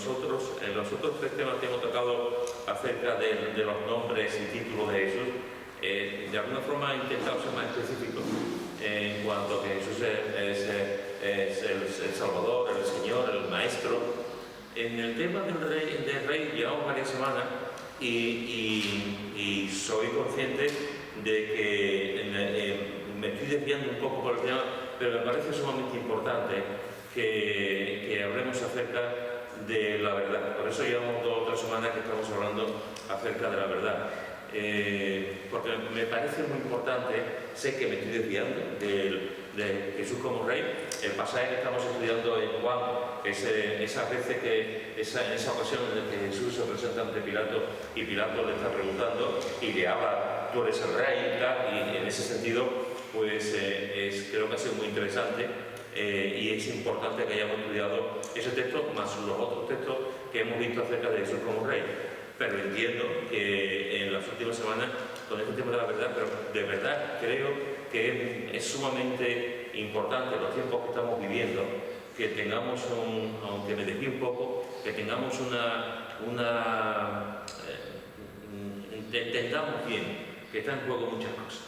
los otros tres temas que hemos tocado acerca de los nombres y títulos de Jesús, de alguna forma he intentado ser más específico en cuanto a que Jesús es el Salvador, el Señor, el Maestro. En el tema del Rey llevamos varias semanas y soy consciente de que me estoy desviando un poco por el tema, pero me parece sumamente importante que hablemos acerca de la verdad. Por eso llevamos 2 o 3 semanas que estamos hablando acerca de la verdad. Porque me parece muy importante, sé que me estoy desviando de Jesús como Rey. El pasaje que estamos estudiando en Juan, esa ocasión en la que Jesús se presenta ante Pilato y Pilato le está preguntando y le habla, tú eres el Rey y tal, y en ese sentido pues creo que ha sido muy interesante. Y es importante que hayamos estudiado ese texto más los otros textos que hemos visto acerca de Jesús como Rey. Pero entiendo que en las últimas semanas, con este tema de la verdad, pero de verdad creo que es sumamente importante en los tiempos que estamos viviendo, que tengamos, aunque me desvíe un poco, que tengamos entendamos bien que están en juego muchas cosas.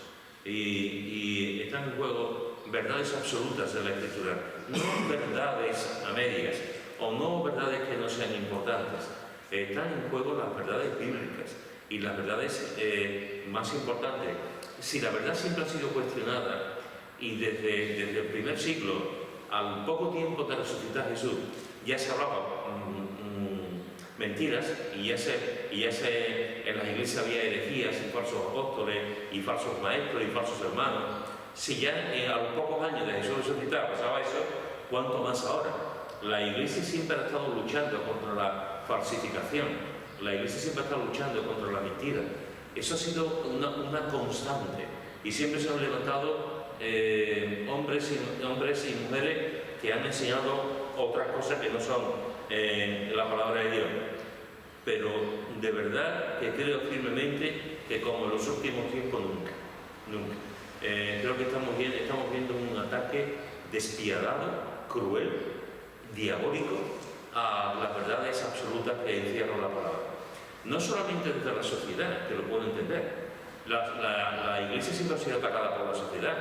Y están en juego verdades absolutas de la Escritura, no verdades a medias o no verdades que no sean importantes. Están en juego las verdades bíblicas y las verdades más importantes. Si la verdad siempre ha sido cuestionada y desde el primer siglo, al poco tiempo de resucitar Jesús, ya se hablaba mentiras y ya en las iglesias había herejías y falsos apóstoles y falsos maestros y falsos hermanos. Si ya a los pocos años de Jesús resucitar pasaba eso, ¿cuánto más ahora? La iglesia siempre ha estado luchando contra la falsificación, la iglesia siempre ha estado luchando contra la mentira. Eso ha sido una constante y siempre se han levantado hombres y mujeres que han enseñado otras cosas que no son la palabra de Dios. Pero de verdad que creo firmemente que como en los últimos tiempos nunca. Creo que estamos viendo un ataque despiadado, cruel, diabólico a las verdades absolutas que encierra la palabra. No solamente desde la sociedad, que lo puedo entender. La iglesia siempre ha sido atacada por la sociedad.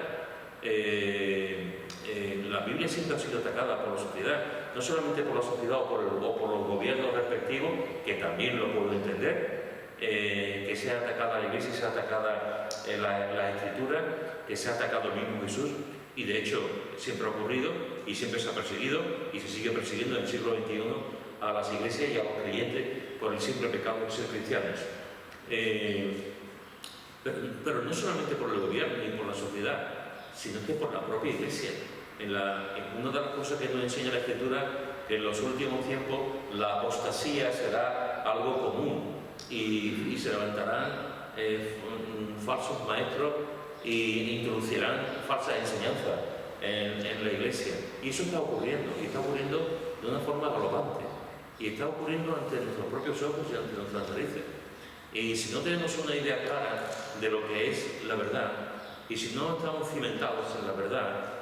La Biblia siempre ha sido atacada por la sociedad, no solamente por la sociedad o por los gobiernos respectivos, que también lo puedo entender, que sea atacada la iglesia, sea atacada la Escritura, que sea atacado el mismo Jesús. Y de hecho siempre ha ocurrido y siempre se ha perseguido y se sigue persiguiendo en el siglo XXI a las iglesias y a los creyentes por el simple pecado de ser cristianos. Pero no solamente por el gobierno ni por la sociedad, sino que por la propia iglesia. Una de las cosas que nos enseña la Escritura, que en los últimos tiempos la apostasía será algo común y se levantarán falsos maestros e introducirán falsas enseñanzas en la iglesia. Y eso está ocurriendo, y está ocurriendo de una forma galopante. Y está ocurriendo ante nuestros propios ojos y ante nuestras narices. Y si no tenemos una idea clara de lo que es la verdad, y si no estamos cimentados en la verdad,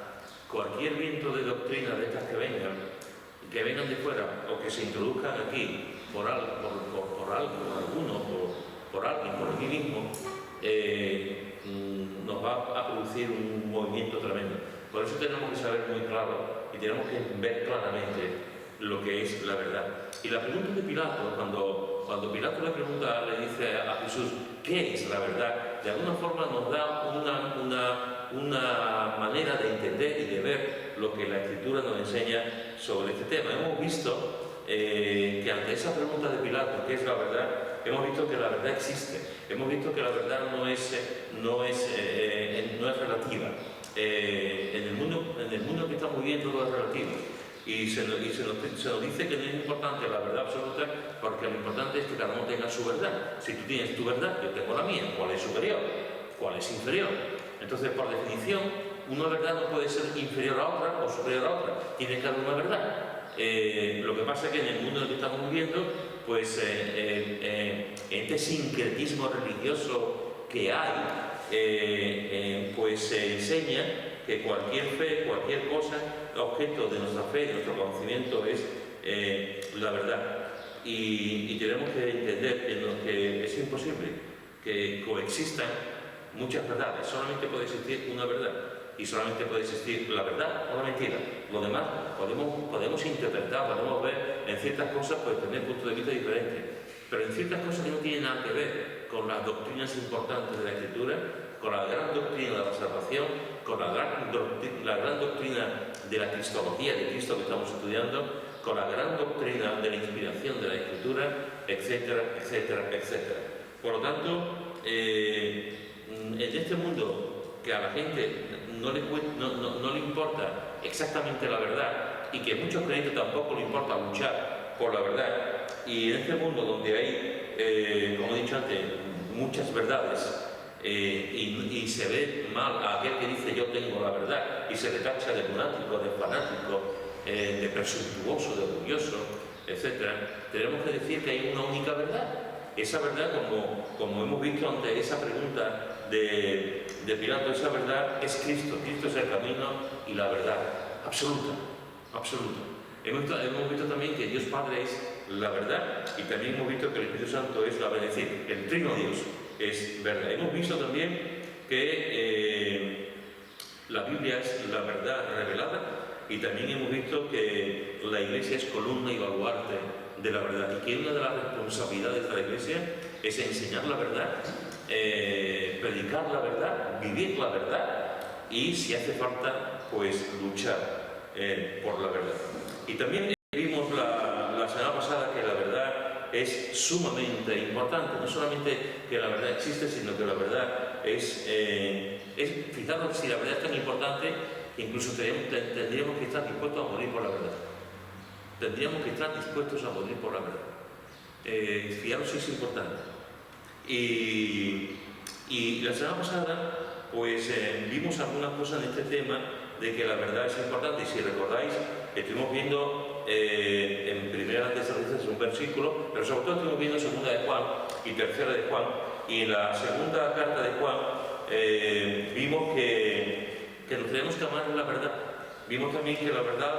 cualquier viento de doctrina de estas que vengan de fuera o que se introduzcan aquí por alguien, por aquí mismo, nos va a producir un movimiento tremendo. Por eso tenemos que saber muy claro y tenemos que ver claramente lo que es la verdad. Y la pregunta de Pilato, cuando Pilato le dice a Jesús ¿qué es la verdad?, de alguna forma nos da una manera de entender y de ver lo que la Escritura nos enseña sobre este tema. Hemos visto que ante esa pregunta de Pilato, ¿qué es la verdad?, hemos visto que la verdad existe. Hemos visto que la verdad no es relativa. En el mundo que estamos viviendo todo es relativo. Y se nos dice que no es importante la verdad absoluta, porque lo importante es que cada uno tenga su verdad. Si tú tienes tu verdad, yo tengo la mía. ¿Cuál es superior? ¿Cuál es inferior? Entonces, por definición, una verdad no puede ser inferior a otra o superior a otra. Tiene que haber una verdad. Lo que pasa es que en el mundo en el que estamos viviendo, pues este sincretismo religioso que hay, pues se enseña que cualquier fe, cualquier cosa, objeto de nuestra fe, de nuestro conocimiento es la verdad. y tenemos que entender que es imposible que coexistan muchas verdades. Solamente puede existir una verdad y solamente puede existir la verdad o la mentira. Lo demás podemos interpretar, podemos ver en ciertas cosas, pues tener puntos de vista diferentes, pero en ciertas cosas que no tienen nada que ver con las doctrinas importantes de la Escritura, con la gran doctrina de la salvación, con la gran doctrina de la cristología de Cristo que estamos estudiando, con la gran doctrina de la inspiración de la Escritura, etcétera, etcétera, etcétera. Por lo tanto, en este mundo que a la gente no le importa exactamente la verdad y que a muchos creyentes tampoco le importa luchar por la verdad, y en este mundo donde hay, como he dicho antes, muchas verdades, y se ve mal a aquel que dice yo tengo la verdad y se le tacha de lunático, de fanático, de presuntuoso, de orgulloso, etc. Tenemos que decir que hay una única verdad. Esa verdad, como hemos visto ante esa pregunta de Pilato, esa verdad es Cristo. Cristo es el camino y la verdad absoluta, absoluta. Hemos visto también que Dios Padre es la verdad, y también hemos visto que el Espíritu Santo es la verdad, es decir, el Trino Dios es verdad. Hemos visto también que la Biblia es la verdad revelada, y también hemos visto que la Iglesia es columna y baluarte de la verdad, y que una de las responsabilidades de la Iglesia es enseñar la verdad, predicar la verdad, vivir la verdad, y si hace falta, pues luchar por la verdad. Y también vimos la semana pasada que la verdad es sumamente importante. No solamente que la verdad existe, sino que la verdad fijaros, si la verdad es tan importante, incluso tendríamos que estar dispuestos a morir por la verdad. Tendríamos que estar dispuestos a morir por la verdad. Fijaros si es importante. Y la semana pasada, pues vimos algunas cosas en este tema de que la verdad es importante, y si recordáis, estuvimos viendo en primera de Tesalonicenses un versículo, pero sobre todo estuvimos viendo segunda de Juan y tercera de Juan, y en la segunda carta de Juan vimos que nos tenemos que amar en la verdad. Vimos también que la verdad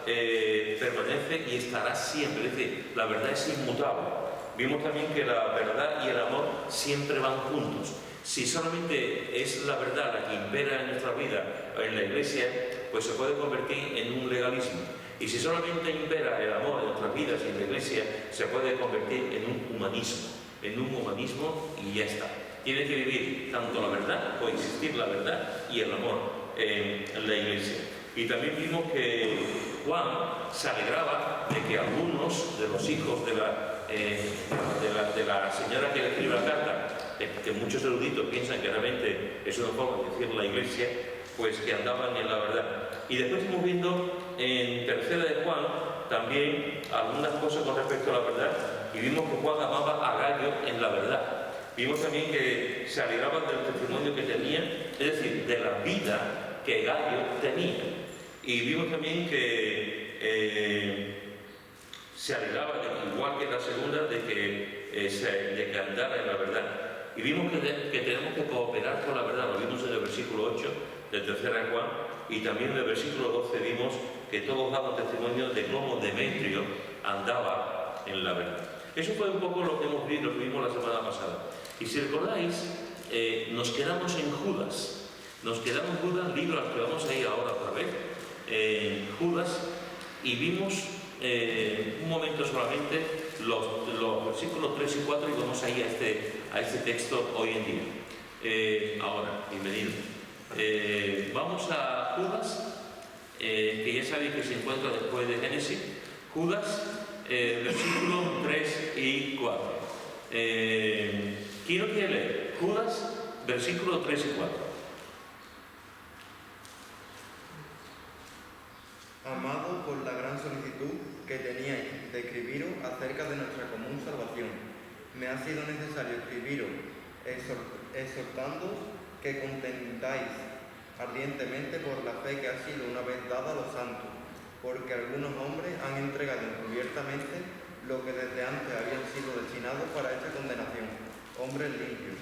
permanece y estará siempre, es decir, la verdad es inmutable. Vimos también que la verdad y el amor siempre van juntos. Si solamente es la verdad la que impera en nuestra vida, en la Iglesia, pues se puede convertir en un legalismo. Y si solamente impera el amor en nuestras vidas y en la Iglesia, se puede convertir en un humanismo y ya está. Tiene que vivir tanto la verdad, coexistir la verdad y el amor en la Iglesia. Y también vimos que Juan se alegraba de que algunos de los hijos de la señora que le escribe la carta, que muchos eruditos piensan que realmente es una forma de decir la Iglesia, pues que andaban en la verdad. Y después estamos viendo en tercera de Juan también algunas cosas con respecto a la verdad, y vimos que Juan amaba a Gallo en la verdad. Vimos también que se alegraban del testimonio que tenía, es decir, de la vida que Gallo tenía. Y vimos también que se alegraba, igual que la segunda, de que andara en la verdad. Y vimos que tenemos que cooperar con la verdad. Lo vimos en el versículo 8 de tercera de Juan, y también en el versículo 12 vimos que todos daban testimonio de cómo Demetrio andaba en la verdad. Eso fue un poco lo que vimos la semana pasada. Y si recordáis, nos quedamos en Judas. Nos quedamos en Judas, libro al que vamos a ir ahora otra vez, Judas, y vimos un momento solamente los versículos 3 y 4, y vamos a ir a este texto hoy en día. Ahora, bienvenido. Vamos a Judas, que ya sabéis que se encuentra después de Génesis. Judas, versículos 3 y 4. ¿Quién lo quiere leer? Judas, versículos 3 y 4. Amado, por la gran solicitud que teníais de escribiros acerca de nuestra común salvación, me ha sido necesario escribiros exhortándoos que contentáis ardientemente por la fe que ha sido una vez dada a los santos, porque algunos hombres han entregado encubiertamente lo que desde antes habían sido destinados para esta condenación, hombres limpios,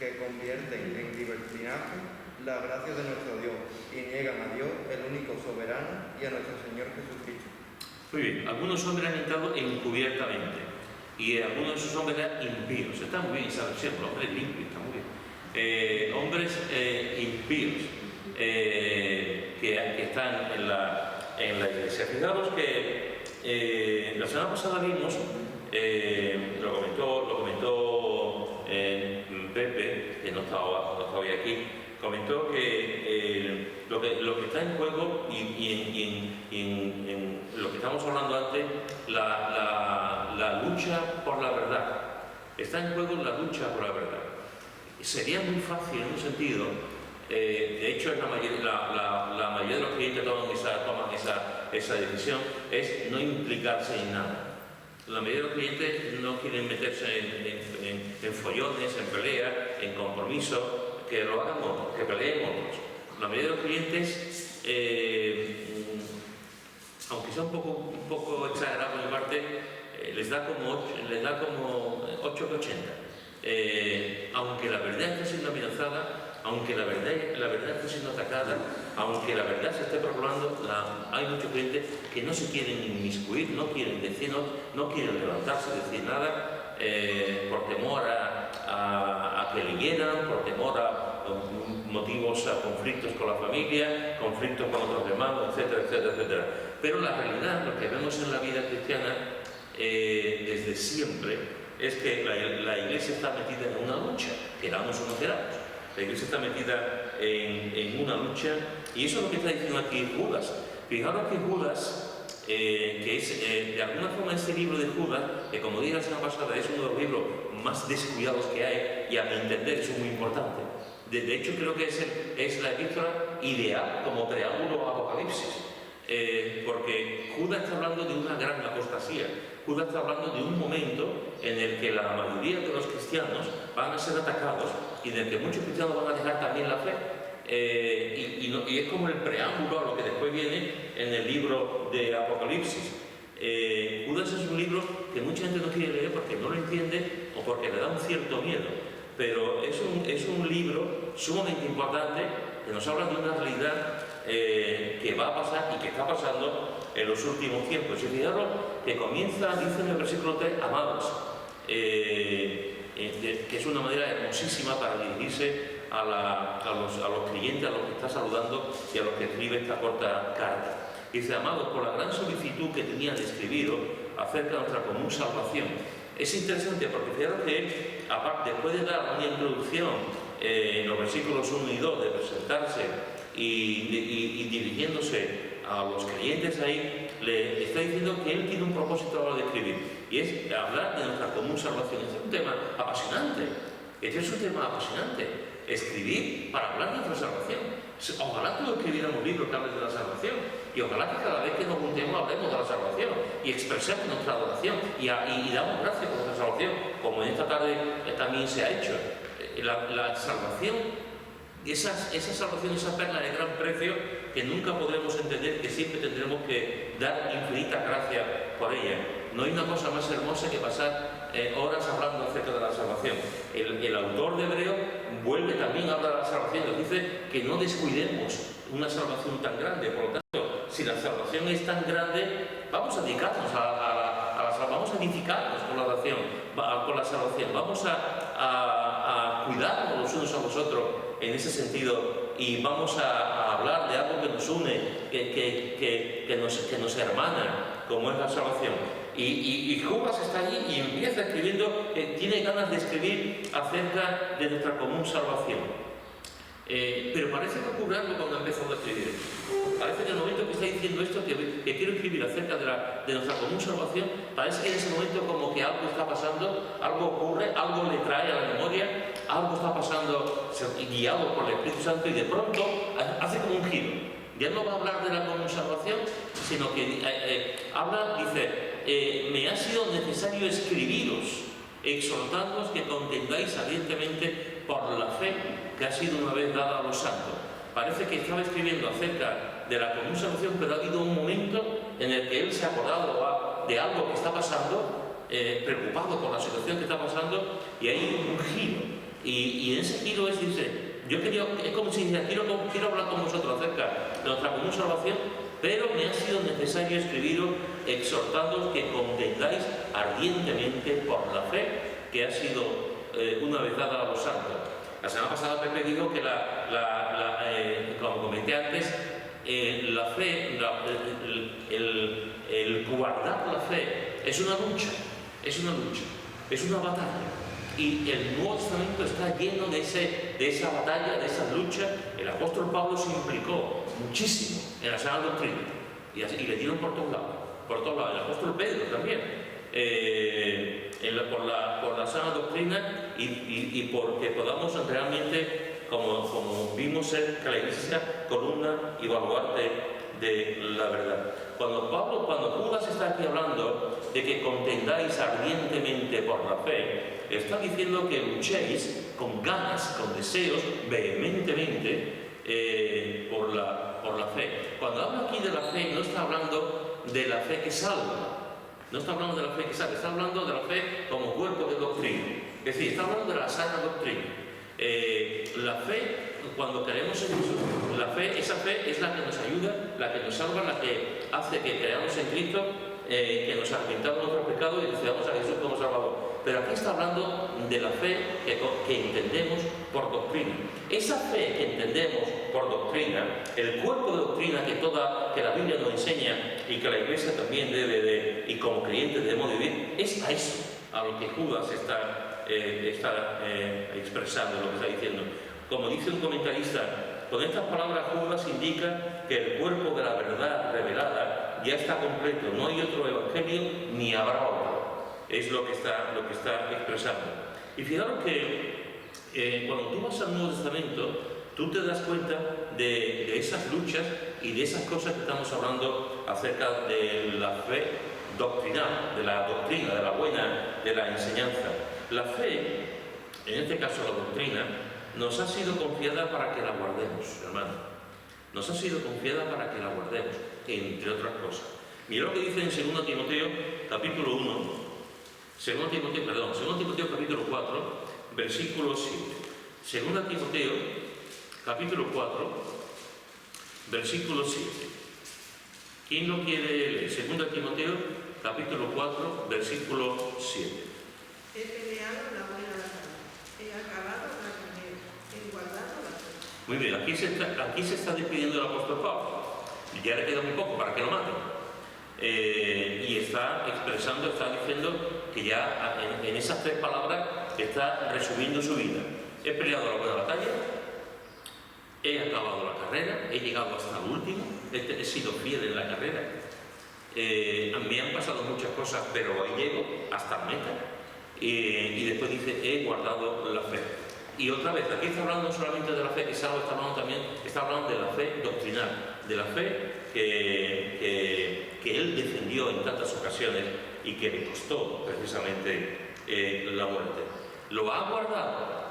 que convierten en libertinaje la gracia de nuestro Dios y niegan a Dios, el único soberano, y a nuestro Señor Jesucristo. Muy bien, algunos hombres han entrado encubiertamente. y algunos de sus hombres eran impíos. Está muy bien esa versión, los hombres limpios, está muy bien. Hombres impíos que están en la iglesia. Fijaros que la semana pasada vimos, lo comentó Pepe, que no estaba hoy aquí, comentó que lo que está en juego y en lo que estamos hablando antes, la lucha por la verdad. Está en juego la lucha por la verdad. Sería muy fácil en un sentido, de hecho la mayoría de los clientes toman esa decisión, es no implicarse en nada. La mayoría de los clientes no quieren meterse en follones, en peleas, en compromisos, que lo hagan otros, que peleen otros. La mayoría de los clientes, aunque sea un poco exagerado de mi parte, les da como 8 que 80. Aunque la verdad esté siendo amenazada, aunque la verdad esté siendo atacada, aunque la verdad se esté proclamando, hay muchos clientes que no se quieren inmiscuir, no quieren decir, no quieren levantarse, decir nada, por temor a que le hieran, por temor a motivos, a conflictos con la familia, conflictos con otros hermanos, etcétera, etcétera, etcétera. Pero la realidad, lo que vemos en la vida cristiana desde siempre, es que la Iglesia está metida en una lucha, queramos o no queramos. La Iglesia está metida en una lucha, y eso es lo que está diciendo aquí Judas. Fijaros que Judas, que es de alguna forma este libro de Judas, que como dije la semana pasada, es uno de los libros más descuidados que hay, y a mi entender es muy importante. De hecho, creo que es la epístola ideal como preámbulo a Apocalipsis, porque Judas está hablando de una gran apostasía. Judas está hablando de un momento en el que la mayoría de los cristianos van a ser atacados y en el que muchos cristianos van a dejar también la fe. Y es como el preámbulo a lo que después viene en el libro de Apocalipsis. Judas es un libro que mucha gente no quiere leer porque no lo entiende o porque le da un cierto miedo, pero es un libro sumamente importante que nos habla de una realidad que va a pasar y que está pasando en los últimos tiempos. Y fijaros que comienza, dice en el versículo 3, amados, que es una manera hermosísima para dirigirse a los creyentes, a los que está saludando y a los que escribe esta corta carta. Dice, amados, por la gran solicitud que tenía de escribiros acerca de nuestra común salvación. Es interesante porque fijaros que aparte, después de dar una introducción en los versículos 1 y 2 de presentarse y dirigiéndose a los creyentes ahí, le está diciendo que él tiene un propósito a la hora de escribir, y es hablar de nuestra común salvación. Este es un tema apasionante. Este es un tema apasionante. Escribir para hablar de nuestra salvación. Ojalá todos escribiéramos libros que hablen de la salvación, y ojalá que cada vez que nos juntemos hablemos de la salvación y expresemos nuestra adoración y damos gracias por nuestra salvación, como en esta tarde también se ha hecho. La salvación, esa salvación, esa perla de gran precio que nunca podremos entender, que siempre tendremos que dar infinitas gracias por ella. No hay una cosa más hermosa que pasar horas hablando acerca de la salvación. El autor de Hebreo vuelve también a hablar de la salvación, nos dice que no descuidemos una salvación tan grande. Por lo tanto, si la salvación es tan grande, vamos a dedicarnos vamos a edificarnos con la salvación, vamos a cuidarnos los unos a los otros en ese sentido, y vamos a hablar de algo que nos une, que nos hermana, como es la salvación. Y Judas está allí y empieza escribiendo, tiene ganas de escribir acerca de nuestra común salvación. Pero parece que ocurre algo cuando empezó a escribir. Parece que en el momento que está diciendo esto, que quiero escribir acerca de nuestra común salvación, parece que en ese momento como que algo está pasando, algo ocurre, algo le trae a la memoria, algo está pasando guiado por el Espíritu Santo, y de pronto hace como un giro. Ya no va a hablar de la común salvación, sino que dice, me ha sido necesario escribiros, exhortándoos que contengáis ardientemente por la fe que ha sido una vez dada a los santos. Parece que estaba escribiendo acerca de la común salvación, pero ha habido un momento en el que él se ha acordado de algo que está pasando, preocupado por la situación que está pasando, y hay un giro. Y en ese giro dice, es como si dijera, quiero hablar con vosotros acerca de nuestra común salvación, pero me ha sido necesario escribiros exhortándoos que contendáis ardientemente por la fe que ha sido una vez dada a los santos. La semana pasada Pepe dijo que como comenté antes, la fe, el guardar la fe es una lucha, es una batalla. Y el Nuevo Testamento está lleno de esa batalla, de esa lucha. El apóstol Pablo se implicó muchísimo en la sana doctrina y le dieron por todos lados. El apóstol Pedro también, por la sana doctrina y porque podamos realmente, como vimos, ser que la Iglesia columna y baluarte de la verdad. Cuando Judas está aquí hablando de que contendáis ardientemente por la fe, está diciendo que luchéis con ganas, con deseos, vehementemente por la fe. Cuando habla aquí de la fe, no está hablando de la fe que salva, está hablando de la fe como cuerpo de doctrina. Es decir, está hablando de la sana doctrina. La fe, cuando creemos en Jesús, esa fe es la que nos ayuda, la que nos salva, la que hace que creamos en Cristo, que nos arrepintamos de nuestros pecados y recibamos a Jesús como Salvador. Pero aquí está hablando de la fe que entendemos por doctrina. Esa fe que entendemos por doctrina, el cuerpo de doctrina que la Biblia nos enseña y que la Iglesia también y como creyentes debemos vivir, es a eso, a lo que Judas está expresando, lo que está diciendo. Como dice un comentarista, con estas palabras Judas indica que el cuerpo de la verdad revelada ya está completo, no hay otro evangelio ni habrá otro. Es lo que está expresando. Y fijaros que cuando tú vas al Nuevo Testamento, tú te das cuenta de esas luchas y de esas cosas que estamos hablando acerca de la fe doctrinal, de la doctrina, de la buena, de la enseñanza. La fe, en este caso la doctrina, nos ha sido confiada para que la guardemos, hermano. Nos ha sido confiada para que la guardemos, entre otras cosas. Mira lo que dice en 2 Timoteo, capítulo 1, 2 Timoteo capítulo 4, versículo 7. 2 Timoteo capítulo 4, versículo 7. ¿Quién lo quiere leer? 2 Timoteo capítulo 4, versículo 7. He peleado la buena batalla, he acabado la carrera, he guardado la fe. Muy bien, aquí se está despidiendo el apóstol Pablo. Ya le queda muy poco para que lo maten. Y está diciendo que ya en esas 3 palabras está resumiendo su vida. He peleado la buena batalla, he acabado la carrera, he llegado hasta el último, he sido fiel en la carrera. Me han pasado muchas cosas, pero ahí llego hasta la meta. Y después dice, he guardado la fe. Y otra vez, aquí está hablando solamente de la fe que salva, está hablando de la fe doctrinal, de la fe que él defendió en tantas ocasiones y que le costó precisamente la muerte. Lo ha guardado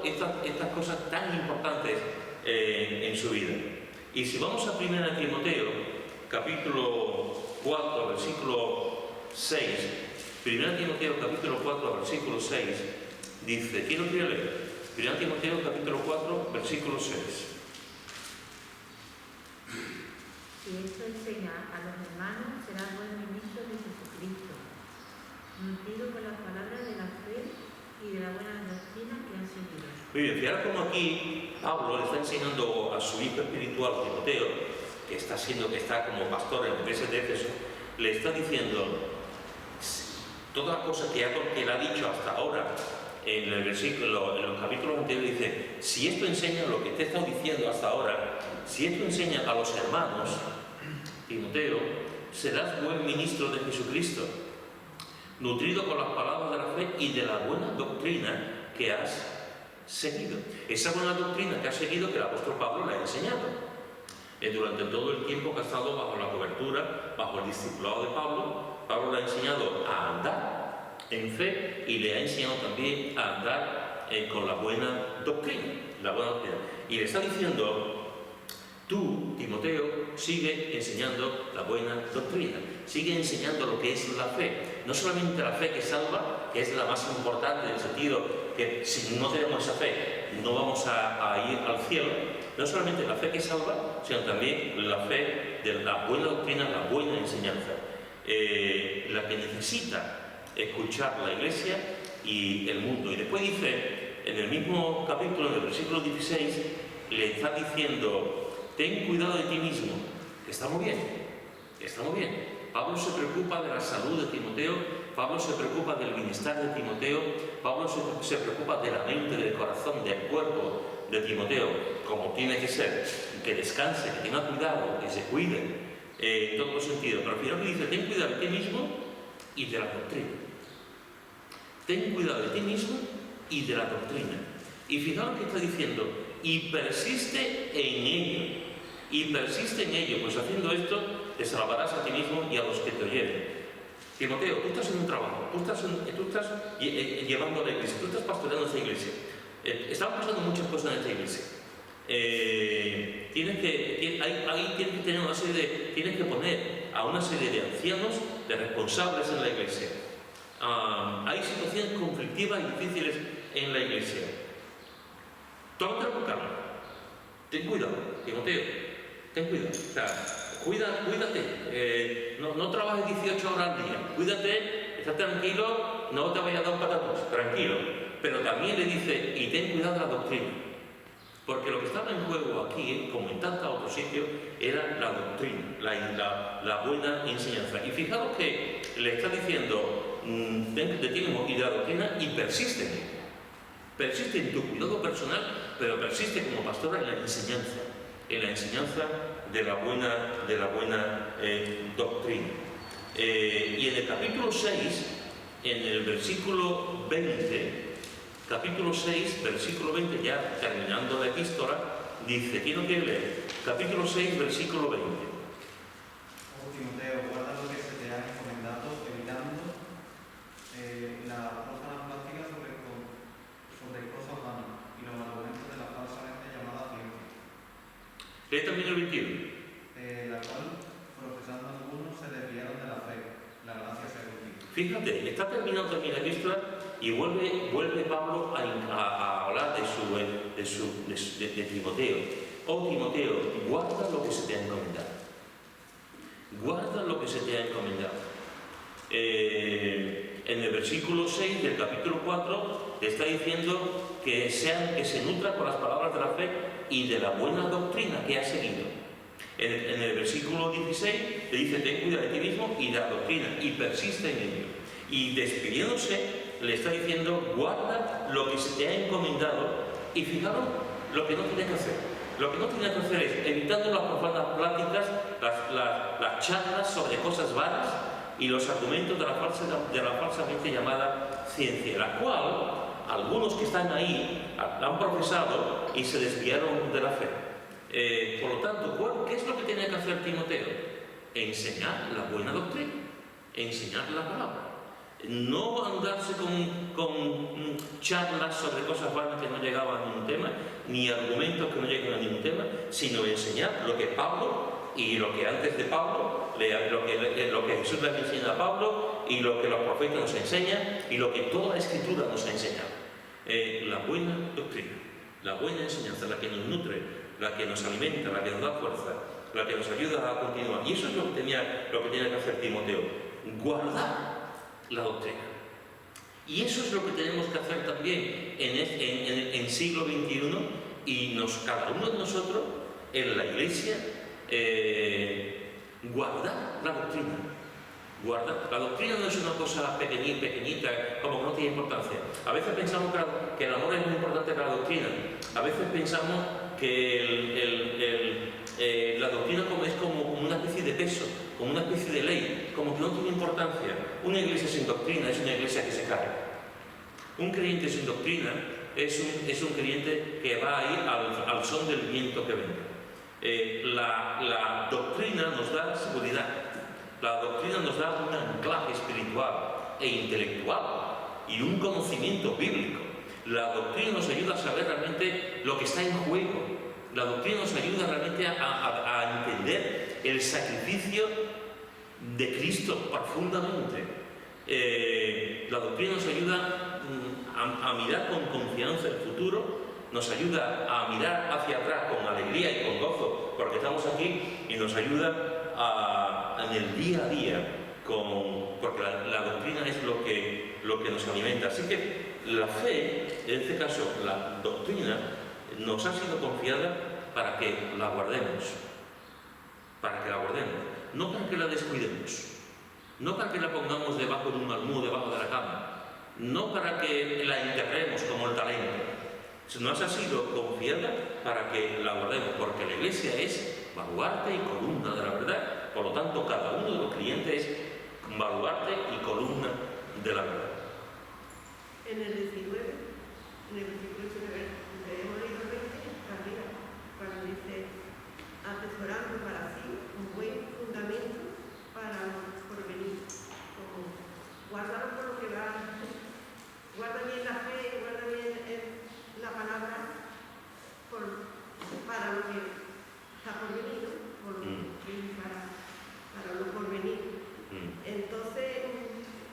estas cosas tan importantes en su vida. Y si vamos a 1 Timoteo, capítulo 4, versículo 6, 1 Timoteo capítulo 4, versículo 6, dice, ¿quién lo quiere leer? 1 Timoteo capítulo 4, versículo 6. Si esto enseña a los hermanos, será buen ministro de Jesucristo, nutrido con las palabras de la fe y de la buena doctrina que han seguido. Muy bien, fijaros como aquí Pablo le está enseñando a su hijo espiritual Timoteo, que está como pastor en la iglesia de Éfeso, le está diciendo todas las cosas que él ha dicho hasta ahora en el versículo, en los capítulos anteriores. Dice, si esto enseña lo que te he estado diciendo hasta ahora, si esto enseña a los hermanos, Timoteo, serás buen ministro de Jesucristo, nutrido con las palabras de la fe y de la buena doctrina que has seguido. Esa buena doctrina que has seguido, que el apóstol Pablo le ha enseñado. Durante todo el tiempo que ha estado bajo la cobertura, bajo el discipulado de Pablo, Pablo le ha enseñado a andar en fe y le ha enseñado también a andar con la buena doctrina. Y le está diciendo, tú, Timoteo, sigue enseñando la buena doctrina, sigue enseñando lo que es la fe. No solamente la fe que salva, que es la más importante en el sentido que si no tenemos esa fe no vamos a ir al cielo, No solamente la fe que salva, sino también la fe de la buena doctrina, la buena enseñanza, la que necesita escuchar la Iglesia y el mundo. Y después dice, en el mismo capítulo, en el versículo 16, le está diciendo, ten cuidado de ti mismo, que está muy bien, está muy bien. Pablo se preocupa de la salud de Timoteo, Pablo se preocupa del bienestar de Timoteo, Pablo se preocupa de la mente, del corazón, del cuerpo de Timoteo, como tiene que ser, que descanse, que tenga cuidado, que se cuide, en todos los sentidos. Pero al final dice, ten cuidado de ti mismo y de la doctrina. Ten cuidado de ti mismo y de la doctrina. Y fijaos que está diciendo, y persiste en ello. Y persiste en ello, pues haciendo esto te salvarás a ti mismo y a los que te oyeren. Timoteo, tú estás en un trabajo, tú estás llevando a la iglesia, tú estás pastoreando esta iglesia. Están pasando muchas cosas en esta iglesia. Tienes que tener una serie tienes que poner a una serie de ancianos, de responsables en la iglesia. Hay situaciones conflictivas y difíciles en la iglesia. Tómatelo con calma. Ten cuidado, Timoteo. Ten cuidado. O sea, cuídate. No trabajes 18 horas al día. Cuídate, estás tranquilo, no te vayas a dar un patatús, tranquilo. Pero también le dice, y ten cuidado de la doctrina. Porque lo que estaba en juego aquí, como en tantos otros sitios, era la doctrina, la buena enseñanza. Y fijaos que le está diciendo, ten de ti mismo y de la doctrina y persiste en ello. Persiste en tu cuidado personal, pero persiste como pastora en la enseñanza de la buena doctrina. Y en el capítulo 6, en el versículo 20, capítulo 6, versículo 20, ya terminando la epístola, dice, ¿quién no quiere leer? Capítulo 6, versículo 20. Timoteo, guarda lo que se te ha encomendado, evitando la profana plática sobre cosas vanas y los argumentos de la falsamente llamada ciencia. Lee también el 21. La cual, profesando algunos, se desviaron de la fe. La gracia sea contigo. Fíjate, está terminando también la epístola y vuelve Pablo a hablar de Timoteo. Oh Timoteo, guarda lo que se te ha encomendado. Guarda lo que se te ha encomendado. En el versículo 6 del capítulo 4 le está diciendo que se nutra con las palabras de la fe y de la buena doctrina que ha seguido. En el versículo 16 le dice, ten cuidado de ti mismo y de la doctrina, y persiste en ello. Y despidiéndose, le está diciendo, guarda lo que se te ha encomendado, y fijaros lo que no tiene que hacer. Lo que no tiene que hacer es, evitando las profanas pláticas, las charlas sobre cosas vanas y los argumentos de la falsamente llamada ciencia, la cual algunos que están ahí la han profesado y se desviaron de la fe. Por lo tanto, ¿qué es lo que tiene que hacer Timoteo? Enseñar la buena doctrina, enseñar la palabra. No andarse con charlas sobre cosas vanas que no llegaban a ningún tema, ni argumentos que no llegan a ningún tema, sino enseñar lo que Pablo y lo que antes de Pablo, lo que Jesús le ha enseñado a Pablo y lo que los profetas nos enseñan y lo que toda la Escritura nos ha enseñado. La buena doctrina, la buena enseñanza, la que nos nutre, la que nos alimenta, la que nos da fuerza, la que nos ayuda a continuar. Y eso es lo que tenía que hacer Timoteo, guardar la doctrina. Y eso es lo que tenemos que hacer también en siglo XXI y cada uno de nosotros en la iglesia, guardar la doctrina. La doctrina no es una cosa pequeñita, como que no tiene importancia. A veces pensamos que el amor es muy importante para la doctrina. A veces pensamos que la doctrina es como una especie de peso, como una especie de ley, como que no tiene importancia. Una iglesia sin doctrina es una iglesia que se cae. Un creyente sin doctrina es un creyente que va a ir al son del viento que venga. La doctrina nos da seguridad. La doctrina nos da un anclaje espiritual e intelectual y un conocimiento bíblico. La doctrina nos ayuda a saber realmente lo que está en juego. La doctrina nos ayuda realmente a entender el sacrificio de Cristo profundamente. La doctrina nos ayuda a mirar con confianza el futuro nos ayuda a mirar hacia atrás con alegría y con gozo, porque estamos aquí, y nos ayuda en el día a día, porque la doctrina es lo que nos alimenta. Así que la fe, en este caso la doctrina, nos ha sido confiada para que la guardemos, no para que la descuidemos, no para que la pongamos debajo de un almud, debajo de la cama, no para que la enterremos como el talento. Nos ha sido confiada para que la guardemos, porque la Iglesia es baluarte y columna de la verdad. Por lo tanto, cada uno de los creyentes es baluarte y columna de la verdad. En el 19, en el versículo 19, hemos leído el 20 arriba, cuando dice: atesorando para sí un buen fundamento para los porvenir. Como guárdalo por lo que va, guarda bien la fe, guarda bien la palabra para lo que está por venir, para lo por venir. Entonces,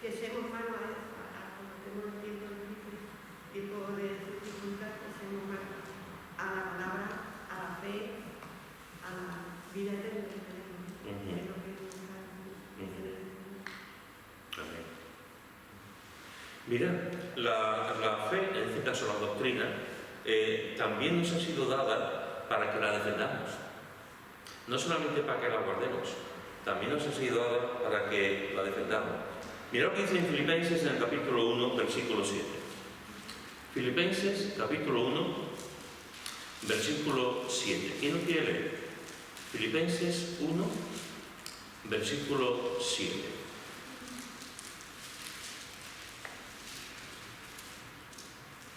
que echemos mano a eso, cuando estemos en tiempo de dificultad, que echemos mano a la palabra, a la fe, a la vida eterna que tenemos. Es lo que nos da Amén. Mira, la fe, en este caso la doctrina, también nos ha sido dada para que la defendamos. No solamente para que la guardemos, también nos ha sido dada para que la defendamos. Mira lo que dice en Filipenses, en el capítulo 1, versículo 7. Filipenses, capítulo 1, versículo 7. ¿Quién lo quiere leer? Filipenses 1, versículo 7.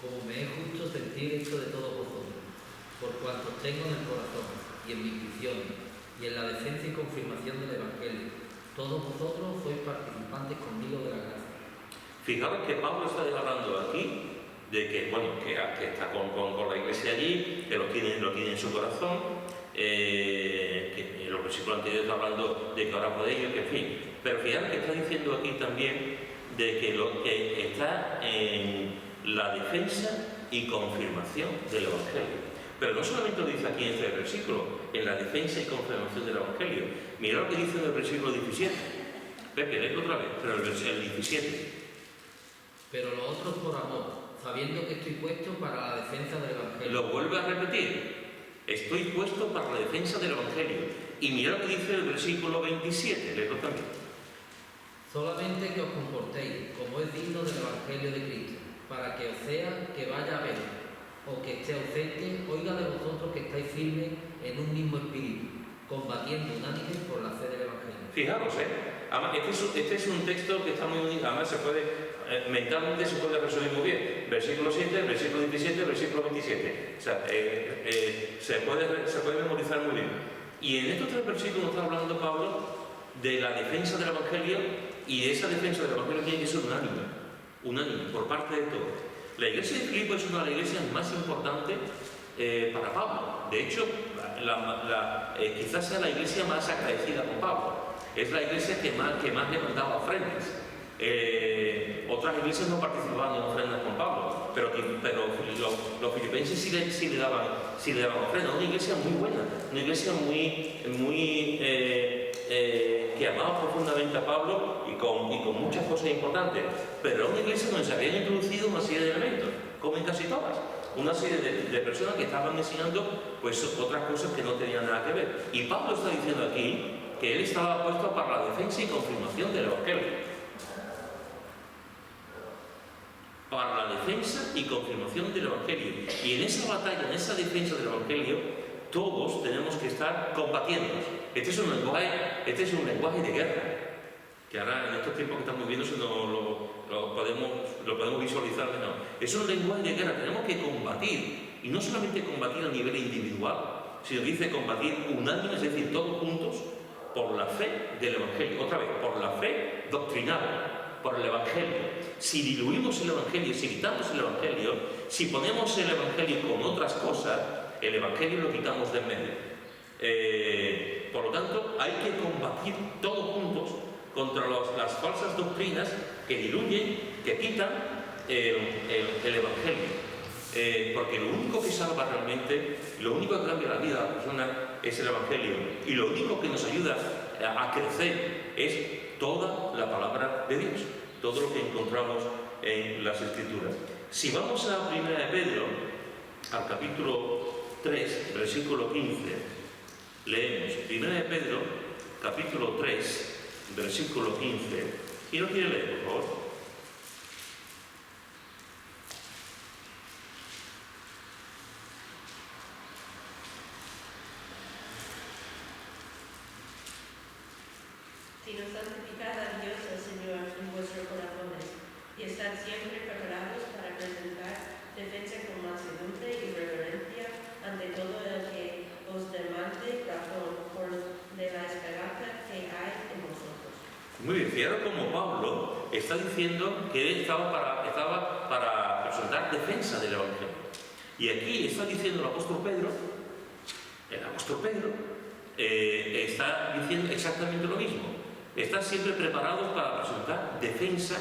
Como me es justo sentir esto de todos vosotros, por cuanto tengo en el corazón y en mis visiones, y en la defensa y confirmación del Evangelio, todos vosotros sois participantes conmigo de la gracia. Fijaros que Pablo está hablando aquí de que, bueno, que está con la iglesia allí, que lo tiene en su corazón, que en los versículos anteriores está hablando de que ahora por ellos, que en fin. Pero fijaros que está diciendo aquí también de que lo que está en la defensa y confirmación del Evangelio. Pero no solamente lo dice aquí en este versículo, en la defensa y confirmación del Evangelio. Mira lo que dice en el versículo 17. Pepe, léelo otra vez, pero el 17. Pero lo otro por amor, sabiendo que estoy puesto para la defensa del Evangelio. Lo vuelve a repetir. Estoy puesto para la defensa del Evangelio. Y mira lo que dice el versículo 27. Léelo también. Solamente que os comportéis como es digno del Evangelio de Cristo, para que os sea que vaya a ver, o que esté ausente, oiga de vosotros que estáis firmes en un mismo espíritu, combatiendo unánimes por la fe del Evangelio. Fijaros, además, este es un texto que está muy unido, además se puede, mentalmente se puede resumir muy bien. Versículo 7, versículo 27, versículo 27. O sea, se puede memorizar muy bien. Y en estos tres versículos está hablando Pablo de la defensa del Evangelio, y esa defensa del Evangelio tiene que ser unánime, por parte de todos. La iglesia de Filipo es una de las iglesias más importantes para Pablo. De hecho, quizás sea la iglesia más agradecida con Pablo. Es la iglesia que más le mandaba ofrendas. Otras iglesias no participaban en ofrendas con Pablo, pero los filipenses sí le daban ofrendas. Una iglesia muy buena, una iglesia muy que amaba profundamente a Pablo y con muchas cosas importantes, pero una iglesia donde se habían introducido una serie de elementos, como en casi todas, una serie de personas que estaban enseñando pues otras cosas que no tenían nada que ver. Y Pablo está diciendo aquí que él estaba puesto para la defensa y confirmación del Evangelio. Para la defensa y confirmación del Evangelio. Y en esa batalla, en esa defensa del Evangelio, todos tenemos que estar combatiendo. Este es un lenguaje de guerra, que ahora en estos tiempos que estamos viviendo lo podemos visualizar mejor. Es un lenguaje de guerra, tenemos que combatir, y no solamente combatir a nivel individual, sino dice combatir unánime, es decir, todos juntos, por la fe del Evangelio. Otra vez, por la fe doctrinal, por el Evangelio. Si diluimos el Evangelio, si quitamos el Evangelio, si ponemos el Evangelio con otras cosas, el Evangelio lo quitamos de en medio. Por lo tanto, hay que combatir todos juntos contra las falsas doctrinas que diluyen, que quitan el Evangelio. porque lo único que salva realmente, lo único que cambia la vida de la persona es el Evangelio, y lo único que nos ayuda a crecer es toda la palabra de Dios, todo lo que encontramos en las Escrituras. Si vamos a 1 de Pedro, al capítulo 3, versículo 15, leemos 1 de Pedro, capítulo 3, versículo 15, y no quiere leer, por favor. Sino santificad a Dios el Señor en vuestros corazones, y estad siempre preparados para presentar defensa con mansedumbre y reverencia ante todo el que os demande razón por de la esperanza que hay en vosotros. Muy bien, fijaros como Pablo está diciendo que él estaba para presentar defensa del Evangelio. Y aquí está diciendo el apóstol Pedro, está diciendo exactamente lo mismo. Están siempre preparados para presentar defensa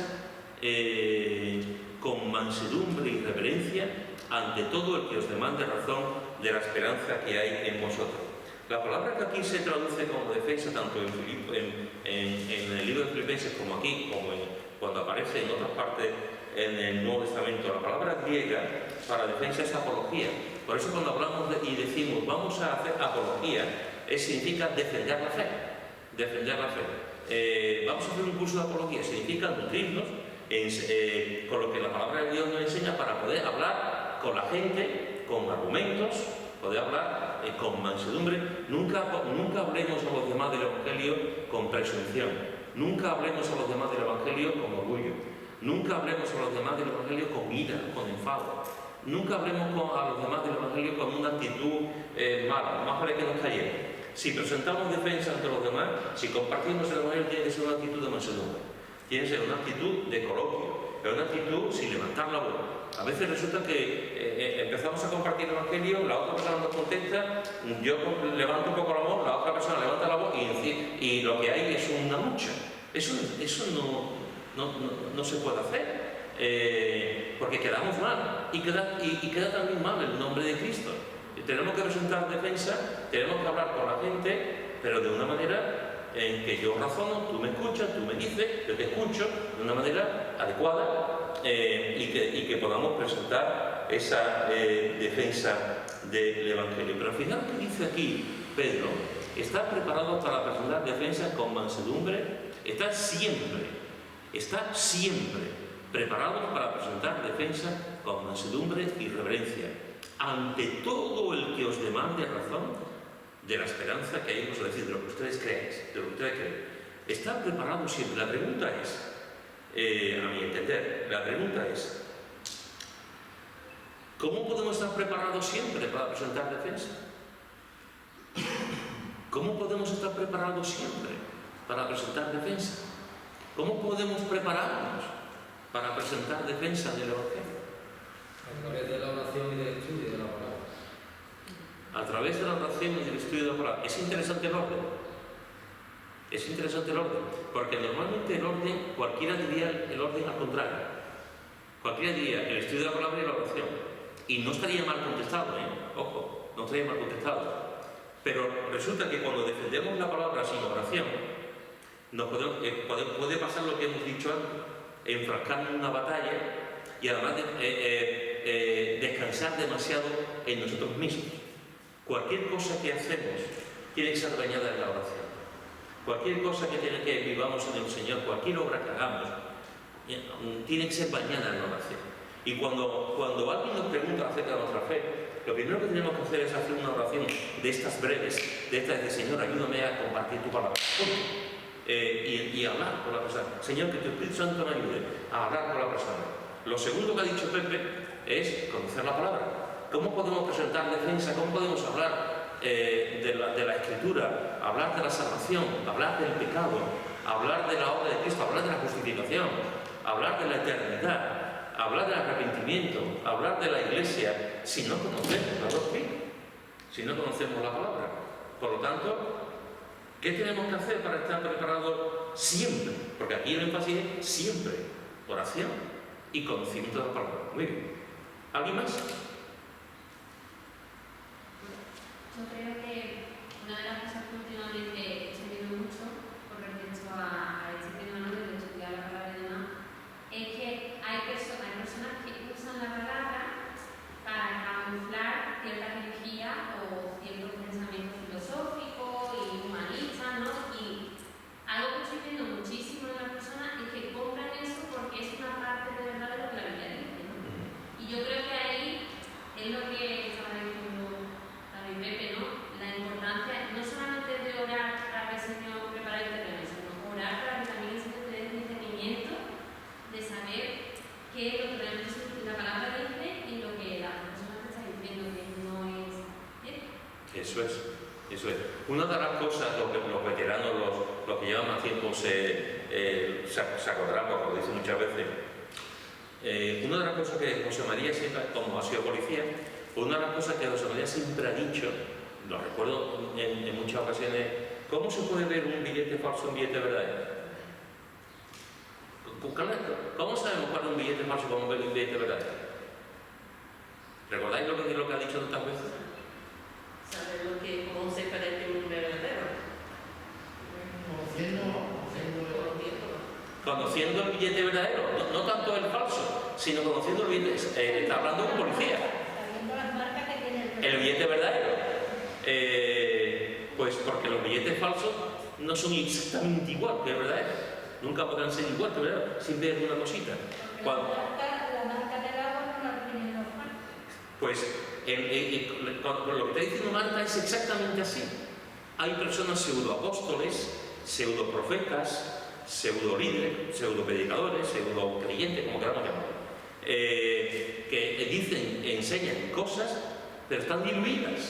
con mansedumbre y reverencia ante todo el que os demande razón de la esperanza que hay en vosotros. La palabra que aquí se traduce como defensa, tanto en el libro de Filipenses como aquí, como cuando aparece en otras partes en el Nuevo Testamento, la palabra griega para defensa es apología. Por eso cuando hablamos y decimos vamos a hacer apología, significa defender la fe. Defender la fe. Vamos a hacer un curso de apología, significa nutrirnos con lo que la palabra de Dios nos enseña para poder hablar con la gente, con argumentos, poder hablar con mansedumbre. Nunca hablemos a los demás del Evangelio con presunción. Nunca hablemos a los demás del Evangelio con orgullo. Nunca hablemos a los demás del Evangelio con ira, con enfado. Nunca hablemos a los demás del Evangelio con una actitud mala. Más vale que nos callemos. Si presentamos defensa ante los demás, si compartimos el Evangelio, tiene que ser una actitud de mansedumbre. Tiene que ser una actitud de coloquio, pero una actitud sin levantar la voz. A veces resulta que empezamos a compartir el Evangelio, la otra persona nos contesta, yo levanto un poco la voz, la otra persona levanta la voz y lo que hay es una lucha. Eso no se puede hacer, porque quedamos mal y queda también mal el nombre de Cristo. Tenemos que presentar defensa, tenemos que hablar con la gente, pero de una manera en que yo razono, tú me escuchas, tú me dices, yo te escucho de una manera adecuada y que podamos presentar esa defensa del Evangelio. Pero al final, ¿qué dice aquí Pedro? Está preparado para presentar defensa con mansedumbre, está siempre preparado para presentar defensa con mansedumbre y reverencia ante todo el que os demande razón de la esperanza que hay en vosotros, es decir, de lo que ustedes creéis, de lo que ustedes creen. Está preparado siempre. La pregunta es, a mi entender, ¿cómo podemos estar preparados siempre para presentar defensa? ¿Cómo podemos estar preparados siempre para presentar defensa? ¿Cómo podemos prepararnos para presentar defensa del Evangelio? A través de la oración y del estudio de la palabra. A través de la oración y del estudio de la palabra. Es interesante el orden. Porque normalmente el orden, cualquiera diría el orden al contrario. Cualquiera diría el estudio de la palabra y la oración. Y no estaría mal contestado, ojo, no estaría mal contestado. Pero resulta que cuando defendemos la palabra sin oración, puede pasar lo que hemos dicho antes, enfrascarnos en una batalla y además descansar demasiado en nosotros mismos. Cualquier cosa que hacemos tiene que ser bañada en la oración. Cualquier cosa que vivamos en el Señor, cualquier obra que hagamos, tiene que ser bañada en la oración. Y cuando alguien nos pregunta acerca de nuestra fe, lo primero que tenemos que hacer es hacer una oración de estas breves, de Señor, ayúdame a compartir tu palabra. Y hablar con la persona. Señor, que tu Espíritu Santo me ayude a hablar con la persona. Lo segundo que ha dicho Pepe es conocer la palabra. ¿Cómo podemos presentar defensa? ¿Cómo podemos hablar de la Escritura? Hablar de la salvación, hablar del pecado, hablar de la obra de Cristo, hablar de la justificación, hablar de la eternidad, hablar del arrepentimiento, hablar de la Iglesia, si no conocemos la doctrina, si no conocemos la palabra? Por lo tanto, ¿qué tenemos que hacer para estar preparados siempre? Porque aquí el énfasis es siempre, oración y conocimiento de la palabra. Muy bien. ¿Alguien más? Yo creo que una de las cosas que últimamente estoy viendo mucho con respecto a este tema, ¿no?, de estudiar la palabra de demás, es que hay personas que usan la palabra para camuflar ciertas energías o ciertos pensamientos filosóficos y humanistas, ¿no? Y algo que estoy viendo muchísimo en las personas es que compran eso porque es una parte de verdad de lo que la Biblia dice, ¿no? Y yo creo que ahí es lo que estaba diciendo David Pepe, ¿no? La importancia no solamente de orar para que el Señor prepare el terreno, sino orar para que también el Señor te dé el discernimiento de saber qué es lo que realmente la palabra dice y lo que la persona te está diciendo que no es cierto. Eso es. Una de las cosas, los veteranos, los que llevan más tiempo se acordarán, porque lo dicen muchas veces. Una de las cosas que José María siempre, como ha sido policía, una de las cosas que José María siempre ha dicho, lo recuerdo en muchas ocasiones, ¿cómo se puede ver un billete falso, un billete verdadero? ¿Cómo sabemos cuál es un billete falso y cuál es un billete verdadero? ¿Recordáis lo que ha dicho tantas veces? Saber cómo se parece un verdadero. Conociendo el billete verdadero, no tanto el falso, sino conociendo el billete. Está hablando un policía. Sabiendo las marcas que tiene El billete verdadero. Pues porque los billetes falsos no son exactamente igual que el verdadero. Nunca podrán ser igual que el verdadero. Siempre hay alguna cosita. la marca del agua no la tienen los marcos. Pues lo que está diciendo Marta es exactamente así. Hay personas pseudoapóstoles, pseudoprofetas, pseudolíderes, pseudopredicadores, pseudocreyentes, como queramos llamarlo, que dicen, enseñan cosas, pero están diluidas.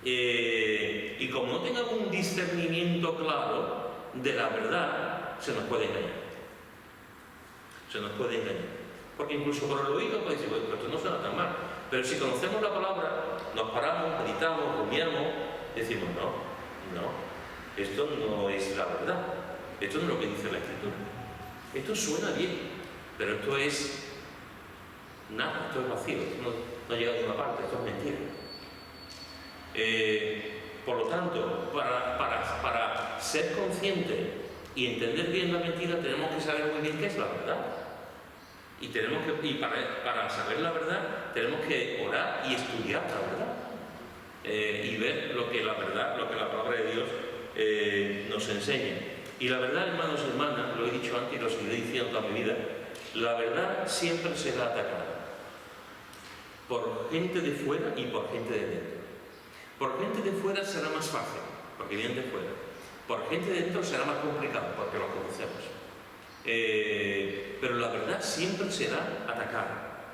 Y como no tengan un discernimiento claro de la verdad, se nos puede engañar. Porque incluso por el oído puede decir, bueno, esto no suena tan mal. Pero si conocemos la palabra, nos paramos, meditamos, rumiamos, decimos, no, esto no es la verdad. Esto no es lo que dice la Escritura. Esto suena bien, pero esto es nada, esto es vacío, esto no llega a ninguna parte, esto es mentira. Por lo tanto, para ser conscientes y entender bien la mentira, tenemos que saber muy bien qué es la verdad. Y para saber la verdad, tenemos que orar y estudiar la verdad. Y ver lo que la palabra de Dios nos enseña. Y la verdad, hermanos y hermanas, lo he dicho antes y lo seguiré diciendo toda mi vida, la verdad siempre será atacada por gente de fuera y por gente de dentro. Por gente de fuera será más fácil, porque vienen de fuera. Por gente de dentro será más complicado, porque los conocemos. Pero la verdad siempre será atacada.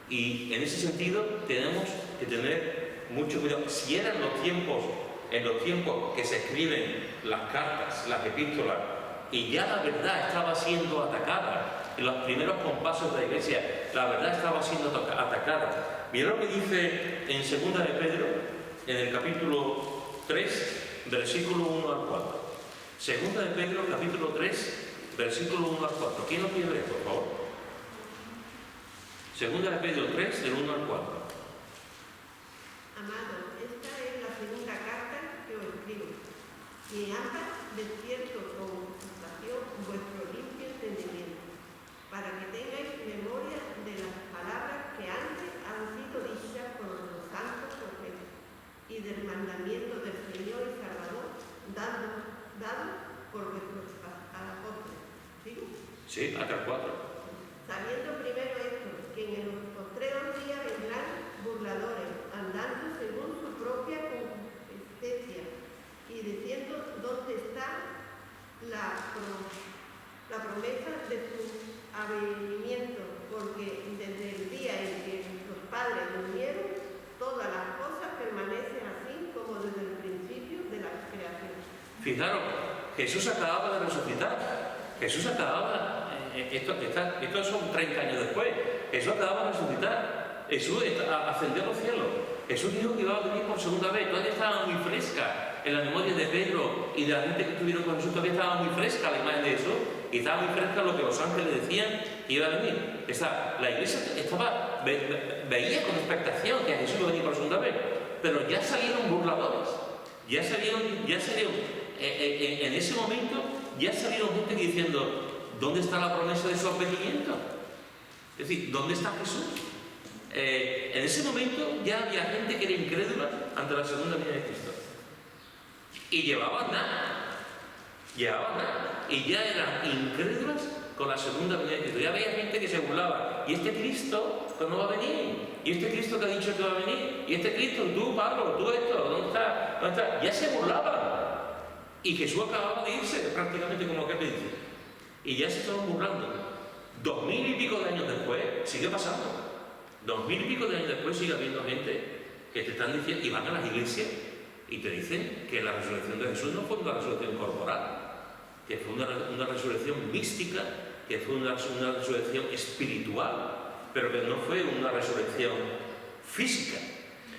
Y en ese sentido tenemos que tener mucho cuidado. Si eran en los tiempos que se escriben las cartas, las epístolas, y ya la verdad estaba siendo atacada, en los primeros compasos de la Iglesia, la verdad estaba siendo atacada. Mirad lo que dice en 2 de Pedro, en el capítulo 3, versículo 1 al 4. 2 de Pedro, capítulo 3, versículo 1 al 4. ¿Quién lo quiere leer, por favor? 2 de Pedro 3, del 1 al 4. Amado, esta es la segunda carta que os escribo, y en ambas despierto con satisfacción vuestro limpio entendimiento, para que tengáis memoria de las palabras que antes han sido dichas por los santos profetas, y del mandamiento del Señor y Salvador dado por vuestros apóstoles. ¿Sigo? Sí, hasta el 4. Sabiendo primero esto, que en los postreros días vendrán burladores, andando según su propia concupiscencia, y diciendo dónde está la promesa de su avenimiento, porque desde el día en que los padres durmieron, todas las cosas permanecen así como desde el principio de la creación. Fijaros, Jesús acababa de resucitar. Jesús acababa, esto son 30 años después, Jesús acababa de resucitar. Jesús ascendió a los cielos. Jesús dijo que iba a venir por segunda vez. Todavía estaba muy fresca en la memoria de Pedro y de la gente que estuvieron con Jesús. Todavía estaba muy fresca la imagen de Jesús. y estaba muy fresca lo que los ángeles decían que iba a venir. La iglesia veía con expectación que Jesús iba a venir por segunda vez, pero ya salieron burladores, ya salieron en ese momento ya salieron gente diciendo, ¿dónde está la promesa de su advenimiento? Es decir, ¿dónde está Jesús? En ese momento ya había gente que era incrédula ante la segunda venida de Cristo. Y llevaban nada, y ya eran incrédulas con la segunda venida de Cristo. Ya había gente que se burlaba, ¿y este Cristo cuándo va a venir? ¿Y este Cristo que ha dicho que va a venir? ¿Y este Cristo, tú Pablo, tú esto, dónde está? ¿Dónde está? Ya se burlaban. Y Jesús acababa de irse, prácticamente como aquel dice. Y ya se estaban burlando. 2000 y pico de años después, sigue pasando. 2000 y pico de años después sigue habiendo gente que te están diciendo, y van a las iglesias y te dicen que la resurrección de Jesús no fue una resurrección corporal, que fue una resurrección mística, que fue una resurrección espiritual, pero que no fue una resurrección física.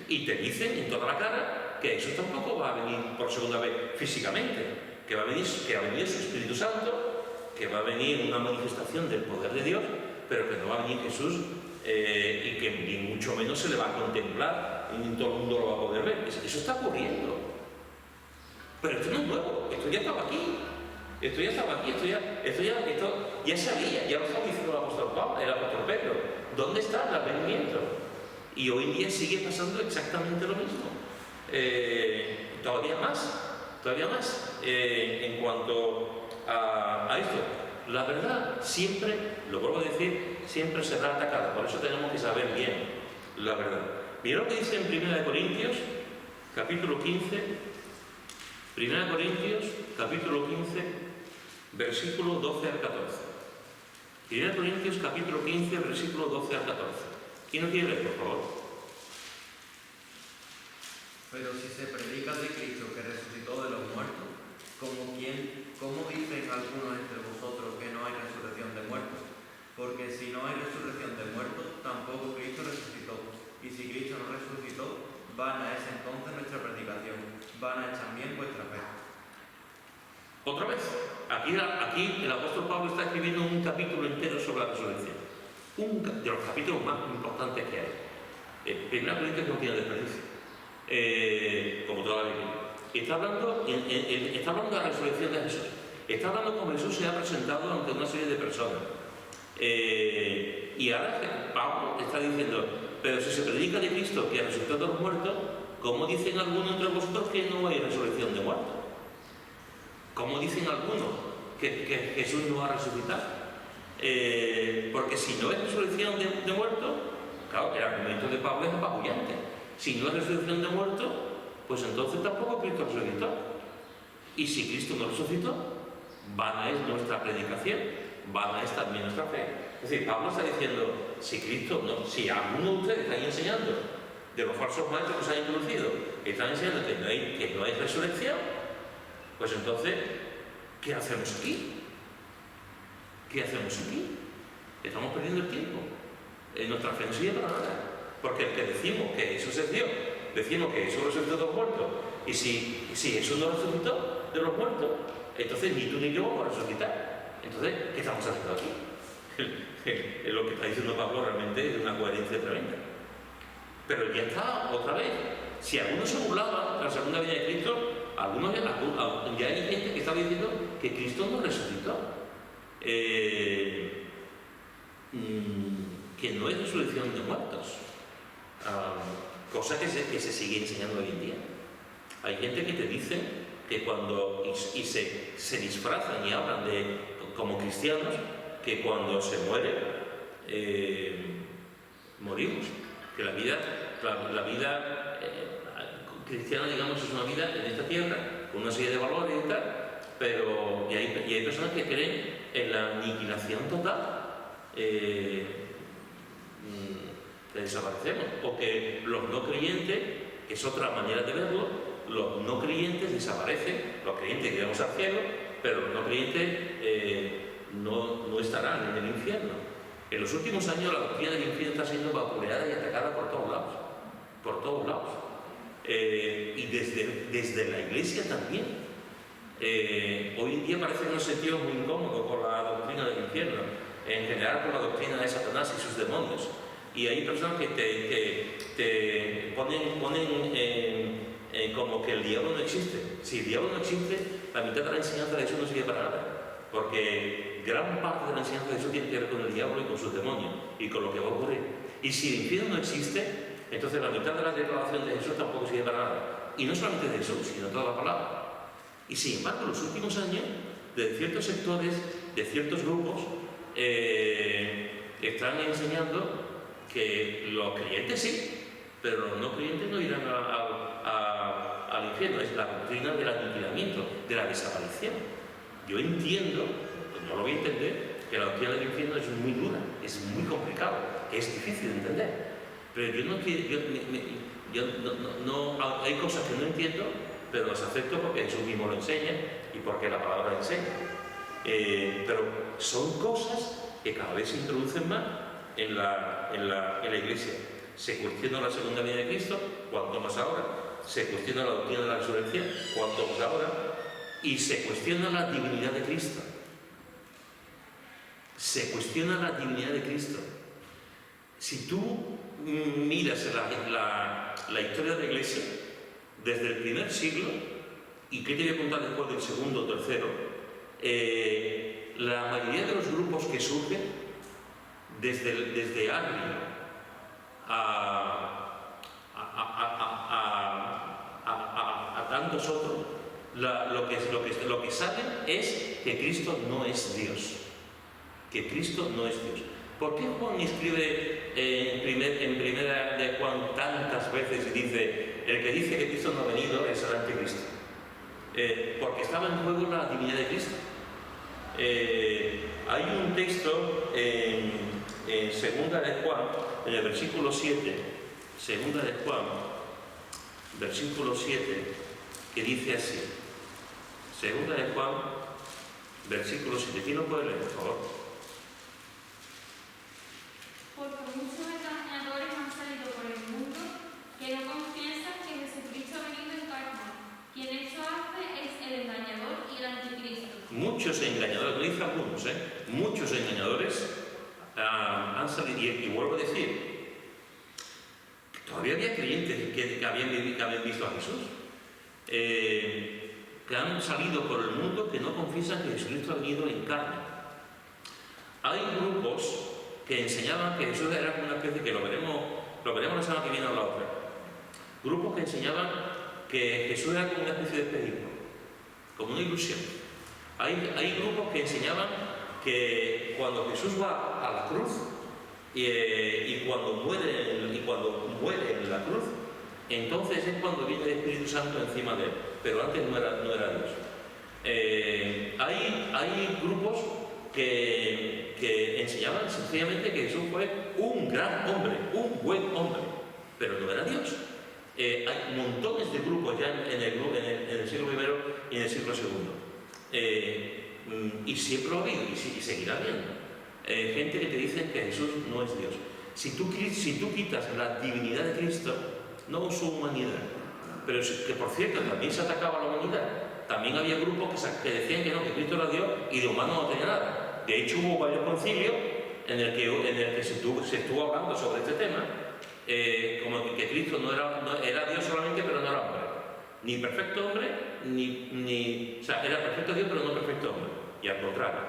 Y te dicen en toda la cara que Jesús tampoco va a venir por segunda vez físicamente, que va a venir su Espíritu Santo, que va a venir una manifestación del poder de Dios, pero que no va a venir Jesús y que ni mucho menos se le va a contemplar y todo el mundo lo va a poder ver. Eso está ocurriendo. Pero esto no es nuevo, esto ya estaba aquí. Esto ya sabía, ya lo estaba diciendo el apóstol Pedro. ¿Dónde está el advenimiento? Y hoy en día sigue pasando exactamente lo mismo. Todavía más en cuanto a esto. La verdad siempre, lo vuelvo a decir, siempre será atacada. Por eso tenemos que saber bien la verdad. Mira lo que dice en 1 Corintios, capítulo 15. 1 Corintios, capítulo 15, versículo 12 al 14. 1 Corintios, capítulo 15, versículo 12 al 14. ¿Quién no quiere leer, por favor? Pero si se predica de Cristo que resucitó de los muertos, ¿cómo dicen algunos entre vosotros que no hay resurrección de muertos? Porque si no hay resurrección de muertos, tampoco Cristo resucitó. Y si Cristo no resucitó, vana es entonces nuestra predicación, vana es también vuestra fe. Otra vez, aquí el apóstol Pablo está escribiendo un capítulo entero sobre la resurrección. De los capítulos más importantes que hay. 1 Corintios no tiene desperdicio. Como toda la Biblia. Está hablando de la resurrección de Jesús. Está hablando como Jesús se ha presentado ante una serie de personas. Y ahora Pablo está diciendo, pero si se predica de Cristo que ha resucitado de los muertos, ¿cómo dicen algunos entre vosotros que no hay resurrección de muertos? ¿Cómo dicen algunos que Jesús no ha resucitado? Porque si no es resurrección de muertos, claro, el argumento de Pablo es apabullante. Si no es resurrección de muertos, pues entonces tampoco Cristo resucitó. Y si Cristo no resucitó, vana es nuestra predicación, vana es también nuestra fe. Es decir, Pablo está diciendo, si algunos de ustedes están enseñando, de los falsos maestros que se han introducido, están enseñando que no hay resurrección, pues entonces, ¿qué hacemos aquí? ¿Qué hacemos aquí? Estamos perdiendo el tiempo. Nuestra fe no sirve para nada. Porque el que decimos que Jesús es Dios, decimos que Jesús resucitó de los muertos, y si Jesús no resucitó de los muertos, entonces ni tú ni yo vamos a resucitar. Entonces, ¿qué estamos haciendo aquí? Lo que está diciendo Pablo realmente es de una coherencia tremenda. Pero ya está, otra vez. Si algunos se burlaban de la segunda venida de Cristo, ya hay gente que está diciendo que Cristo no resucitó. Que no es resurrección de muertos. Cosa que se sigue enseñando hoy en día. Hay gente que te dice que cuando se disfrazan y hablan como cristianos, que cuando se muere morimos, que la vida cristiana, digamos, es una vida en esta tierra con una serie de valores y tal, pero y hay personas que creen en la aniquilación total, que desaparecemos, o que los no creyentes, que es otra manera de verlo, los no creyentes desaparecen, los creyentes iremos al cielo, pero los no creyentes no estarán en el infierno. En los últimos años la doctrina del infierno está siendo vapuleada y atacada por todos lados, y desde la iglesia también. hoy en día parece que nos sentimos muy incómodos con la doctrina del infierno, en general con la doctrina de Satanás y sus demonios. Y hay personas que te ponen como que el diablo no existe. Si el diablo no existe, la mitad de la enseñanza de Jesús no sirve para nada. Porque gran parte de la enseñanza de Jesús tiene que ver con el diablo y con sus demonios y con lo que va a ocurrir. Y si el infierno no existe, entonces la mitad de la declaración de Jesús tampoco sirve para nada. Y no solamente de Jesús, sino de toda la palabra. Y sin embargo, en los últimos años, de ciertos sectores, de ciertos grupos, están enseñando que los creyentes sí, pero los no creyentes no irán al infierno. Es la doctrina del aniquilamiento, de la desaparición. Yo entiendo, pues no lo voy a entender, que la doctrina del infierno es muy dura, es muy complicado, que es difícil de entender. Pero yo no quiero, hay cosas que no entiendo, pero las acepto porque Jesús mismo lo enseña y porque la palabra enseña. Pero son cosas que cada vez se introducen más en la iglesia. Se cuestiona la segunda venida de Cristo, cuanto más ahora. Se cuestiona la doctrina de la resurrección, cuanto más ahora. Y se cuestiona la divinidad de Cristo. Se cuestiona la divinidad de Cristo. Si tú miras la historia de la iglesia desde el primer siglo, y qué te voy a contar después del segundo o tercero, la mayoría de los grupos que surgen desde Arrio a tantos otros, lo que sale es que Cristo no es Dios. Que Cristo no es Dios. ¿Por qué Juan escribe en primera de Juan tantas veces y dice, el que dice que Cristo no ha venido es el anticristo? Porque estaba en juego la divinidad de Cristo. Hay un texto en segunda de Juan, en el versículo 7, segunda de Juan, versículo 7, que dice así. Segunda de Juan, versículo 7. ¿Quién lo puede leer, por favor? Porque muchos engañadores han salido por el mundo que no confiesan que Jesucristo ha venido en carne. Quien esto hace es el engañador y el anticristo. Muchos engañadores, no dice algunos, muchos engañadores han salido, y vuelvo a decir, todavía había creyentes que habían visto a Jesús, que han salido por el mundo que no confiesan que Jesucristo ha venido en carne. Hay grupos que enseñaban que Jesús era como una especie, que lo veremos la semana que viene o la otra. Grupos que enseñaban que Jesús era como una especie de espejismo, como una ilusión. Hay grupos que enseñaban que cuando Jesús va a la cruz y cuando muere en la cruz, entonces es cuando viene el Espíritu Santo encima de él, pero antes no era Dios. Hay grupos que enseñaban sencillamente que Jesús fue un gran hombre, un buen hombre, pero no era Dios. Hay montones de grupos ya en el siglo I y en el siglo II. Y siempre lo ha habido y seguirá habiendo. Gente que te dice que Jesús no es Dios. Si tú quitas la divinidad de Cristo, no su humanidad, pero que por cierto también se atacaba a la humanidad. También había grupos que decían que no, que Cristo era Dios y de humano no tenía nada. De hecho hubo varios concilios en el que se estuvo hablando sobre este tema, como que Cristo no era Dios solamente, pero no era hombre. Ni perfecto hombre, o sea, era perfecto Dios, pero no perfecto hombre. Y al contrario,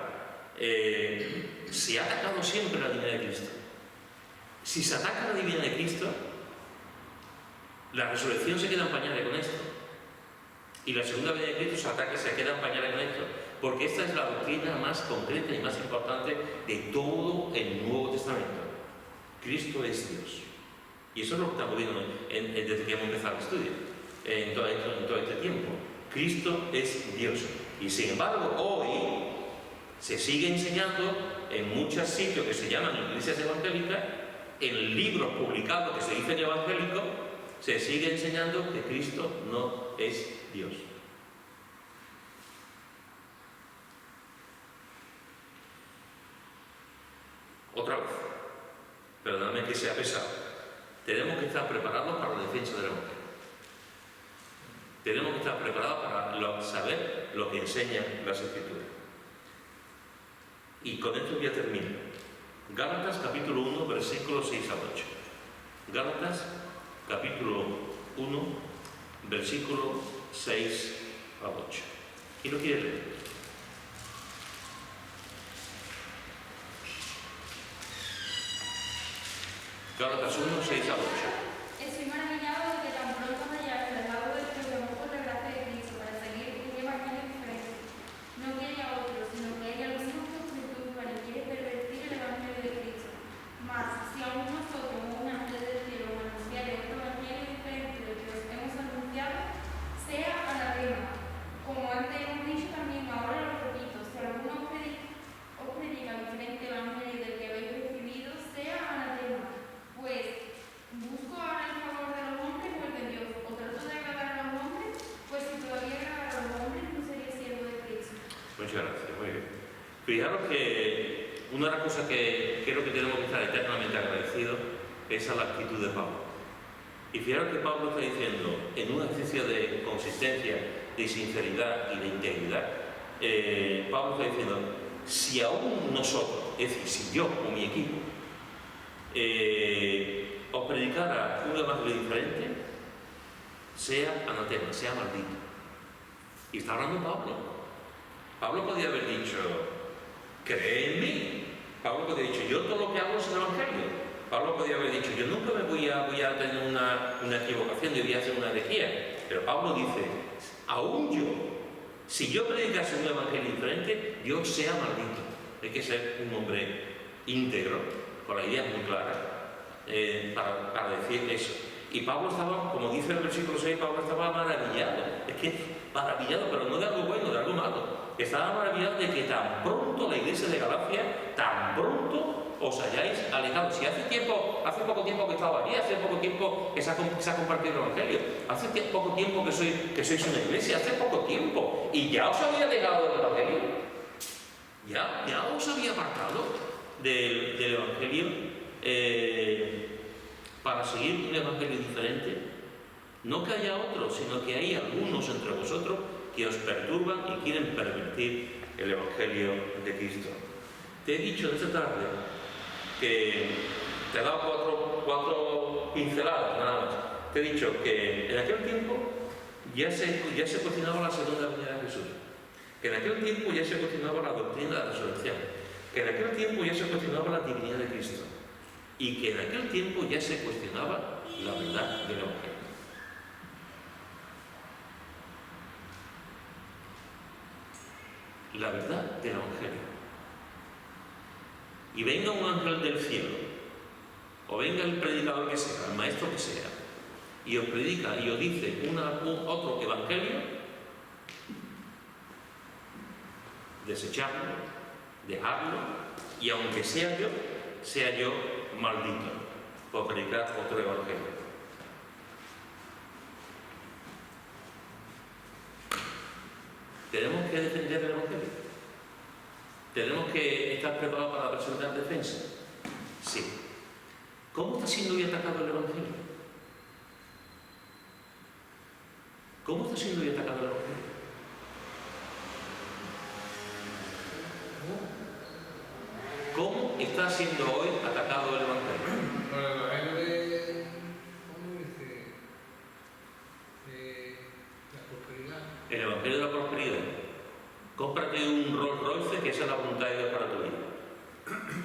se ha atacado siempre la divinidad de Cristo. Si se ataca la divinidad de Cristo, la resurrección se queda en pañales con esto. Y la segunda venida de Cristo se queda en pañales con esto. Porque esta es la doctrina más concreta y más importante de todo el Nuevo Testamento. Cristo es Dios. Y eso es lo que estamos viendo desde que hemos empezado el estudio, en todo este tiempo. Cristo es Dios. Y sin embargo, hoy se sigue enseñando en muchos sitios que se llaman iglesias evangélicas, en libros publicados que se dicen evangélicos, se sigue enseñando que Cristo no es Dios. Otra vez, perdóname que sea pesado, tenemos que estar preparados para la defensa del Evangelio. Tenemos que estar preparados para saber lo que enseñan las Escrituras. Y con esto ya termino. Gálatas capítulo 1, versículos 6 al 8. Gálatas capítulo 1, versículo 6 al 8. ¿Quién lo quiere leer? Gálatas 1, 6 al 8. Estoy maravillado de que tan pronto me hayáis dejado de que llamó por la gracia de Cristo para seguir un evangelio diferente. No que haya otro, sino que hay algunos que os perturban y quieren pervertir el evangelio de Cristo. Mas, si aún nosotros, un ángel del cielo, anunciare otro evangelio diferente del que os hemos anunciado, sea anatema. Como antes hemos dicho también, ahora lo repito, si alguno os predica diferente evangelio del que habéis recibido, sea anatema. Pues, ¿busco ahora el favor de los hombres o el de Dios? ¿O trato de agradar a los hombres? Pues si todavía agradara a los hombres, no sería siervo de Cristo. Muchas gracias, muy bien. Fijaros que una de las cosas que creo que tenemos que estar eternamente agradecidos es a la actitud de Pablo. Y fijaros que Pablo está diciendo, en un ejercicio de consistencia, de sinceridad y de integridad, Pablo está diciendo, si aún nosotros, es decir, si yo o mi equipo, os predicara un evangelio diferente, sea anatema, sea maldito. Y está hablando Pablo. Pablo podía haber dicho, cree en mí. Pablo podía haber dicho, yo todo lo que hago es el evangelio. Pablo podía haber dicho, yo nunca me voy a tener una equivocación y voy a hacer una herejía. Pero Pablo dice, aún yo, si yo predicase un evangelio diferente, yo sea maldito. Hay que ser un hombre íntegro, con la idea muy clara, para decir eso. Y Pablo estaba, como dice el versículo 6, Pablo estaba maravillado. Es que maravillado, pero no de algo bueno, de algo malo. Estaba maravillado de que tan pronto la iglesia de Galacia, tan pronto os hayáis alejado. Si hace poco tiempo que estaba aquí, hace poco tiempo que se ha compartido el evangelio, hace poco tiempo que sois una iglesia, hace poco tiempo, y ya os había alejado del evangelio, ya os había apartado del evangelio para seguir un evangelio diferente. No que haya otro, sino que hay algunos entre vosotros que os perturban y quieren pervertir el evangelio de Cristo. Te he dicho esta tarde que te he dado cuatro pinceladas nada más. Te he dicho que en aquel tiempo ya se cuestionaba la segunda venida de Jesús, que en aquel tiempo ya se cuestionaba la doctrina de la resurrección, que en aquel tiempo ya se cuestionaba la divinidad de Cristo y que en aquel tiempo ya se cuestionaba la verdad del evangelio. La verdad del evangelio. Y venga un ángel del cielo, o venga el predicador que sea, el maestro que sea, y os predica y os dice otro evangelio, desecharlo, dejarlo, y aunque sea yo maldito por predicar otro evangelio. Tenemos que defender el evangelio. ¿Tenemos que estar preparados para presentar defensa? Sí. ¿Cómo está siendo hoy atacado el evangelio? ¿Cómo está siendo hoy atacado el evangelio? ¿Cómo está siendo hoy atacado el evangelio? Por el evangelio de, ¿cómo dice? La prosperidad. El evangelio de la prosperidad. Cómprate un Rolls Royce, que esa es la voluntad de Dios para tu vida.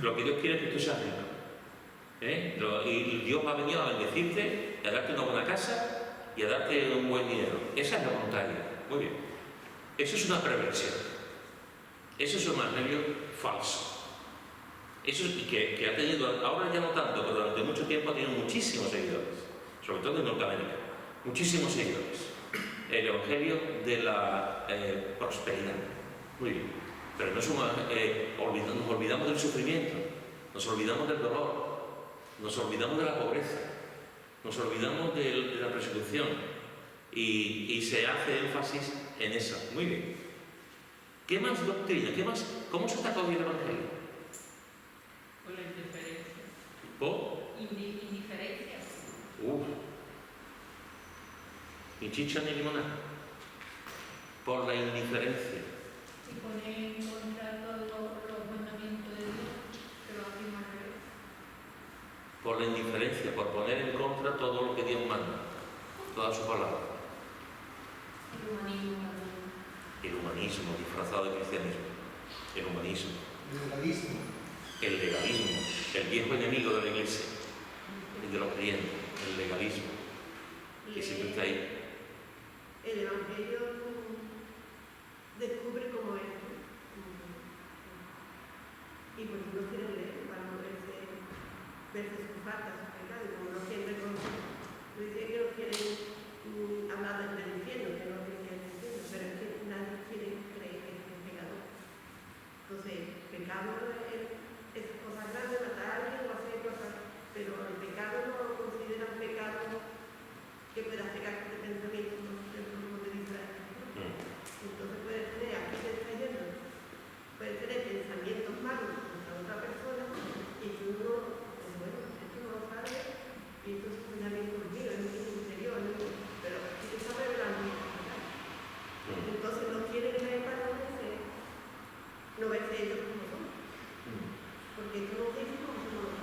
Lo que Dios quiere es que tú seas rico. Y Dios va a venir a bendecirte, a darte una buena casa y a darte un buen dinero. Esa es la voluntad de Dios. Muy bien. Eso es una perversión. Eso es un evangelio falso. Eso es que ha tenido, ahora ya no tanto, pero durante mucho tiempo ha tenido muchísimos seguidores, sobre todo en Norteamérica. Muchísimos seguidores. El evangelio de la prosperidad. Muy bien. Pero nos olvidamos del sufrimiento, nos olvidamos del dolor, nos olvidamos de la pobreza, nos olvidamos de la persecución y se hace énfasis en eso. Muy bien. ¿Qué más doctrina? ¿Cómo se ataca hoy el evangelio? Por la indiferencia. ¿Por? Indiferencia. Ni chicha ni limonada. por la indiferencia, Y poner en contra todos los mandamientos de Dios, que lo hacemos al revés. por la indiferencia, por poner en contra todo lo que Dios manda, toda su palabra. El humanismo también. El humanismo disfrazado de cristianismo, el humanismo, Legalismo. el legalismo, el viejo enemigo de la iglesia y de los creyentes, el legalismo, que siempre está ahí. El Evangelio descubre cómo es, ¿no? Y porque no quieren leer para no verse sus faltas, sus pecados, y como no quieren reconocer, dicen que no quieren hablar del infierno, que no quieren el infierno, pero es que nadie quiere creer que es un pecador. Entonces, pecado es cosa grande, matar a alguien o hacer cosas, pero el pecado no lo consideran pecado que pueda cegar de pensamiento, como te dice la Escritura. Entonces puedes tener, aquí te está yendo, puedes tener pensamientos malos contra otra persona y tú no, pues bueno, esto no lo sabes y esto es un pensamiento mío, es mi interior, pero aquí te está revelando mi pecado. Entonces no quieren leer para no verse ellos como son, porque esto no dice como son los.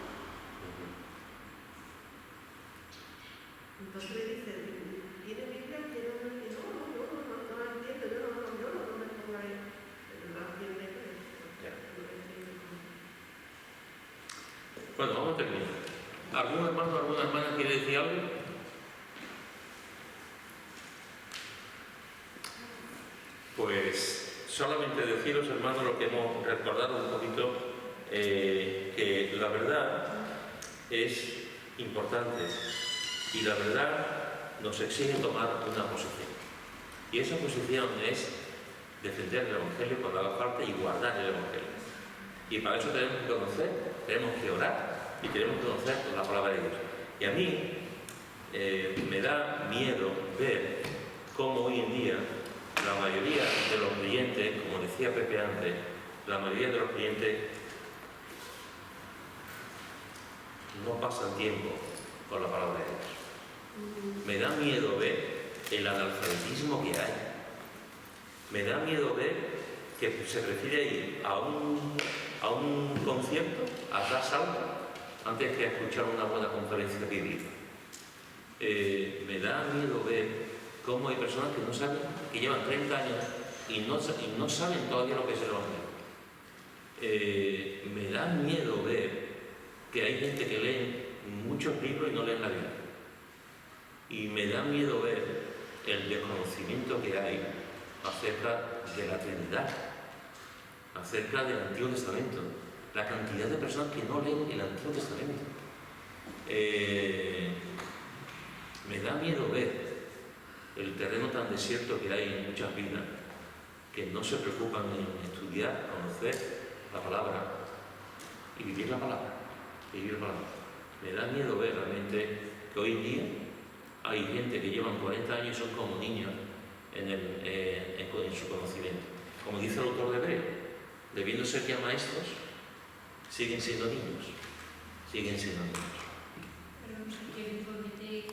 Entonces le dice, ¿tiene Biblia? No entiendo, yo no me pongo ahí, pero no entiende que Bueno, vamos a terminar. ¿Algún hermano o alguna hermana quiere decir algo? Pues solamente deciros, hermanos, lo que hemos recordado un poquito, que la verdad es importante y la verdad nos exige tomar una posición. Y esa posición es defender el Evangelio cuando haga falta y guardar el Evangelio. Y para eso tenemos que conocer, tenemos que orar y tenemos que conocer la palabra de Dios. Y a mí me da miedo ver cómo hoy en día la mayoría de los creyentes, como decía Pepe antes, la mayoría de los creyentes no pasan tiempo con la palabra de Dios. Me da miedo ver el analfabetismo que hay. Me da miedo ver que se prefiere ir a un concierto, a dar salto, antes que a escuchar una buena conferencia bíblica. Me da miedo ver cómo hay personas que no saben, que llevan 30 años y no saben todavía lo que es el Evangelio. Me da miedo ver que hay gente que lee muchos libros y no leen la Biblia. Y me da miedo ver el desconocimiento que hay acerca de la Trinidad, acerca del Antiguo Testamento, la cantidad de personas que no leen el Antiguo Testamento. Me da miedo ver el terreno tan desierto que hay en muchas vidas, que no se preocupan en estudiar, conocer la palabra y vivir la palabra. Me da miedo ver realmente que hoy en día hay gente que llevan 40 años y son como niños en su conocimiento. Como dice el autor de Hebreo, debiendo ser ya maestros, siguen siendo niños. Pero no se quieren prometer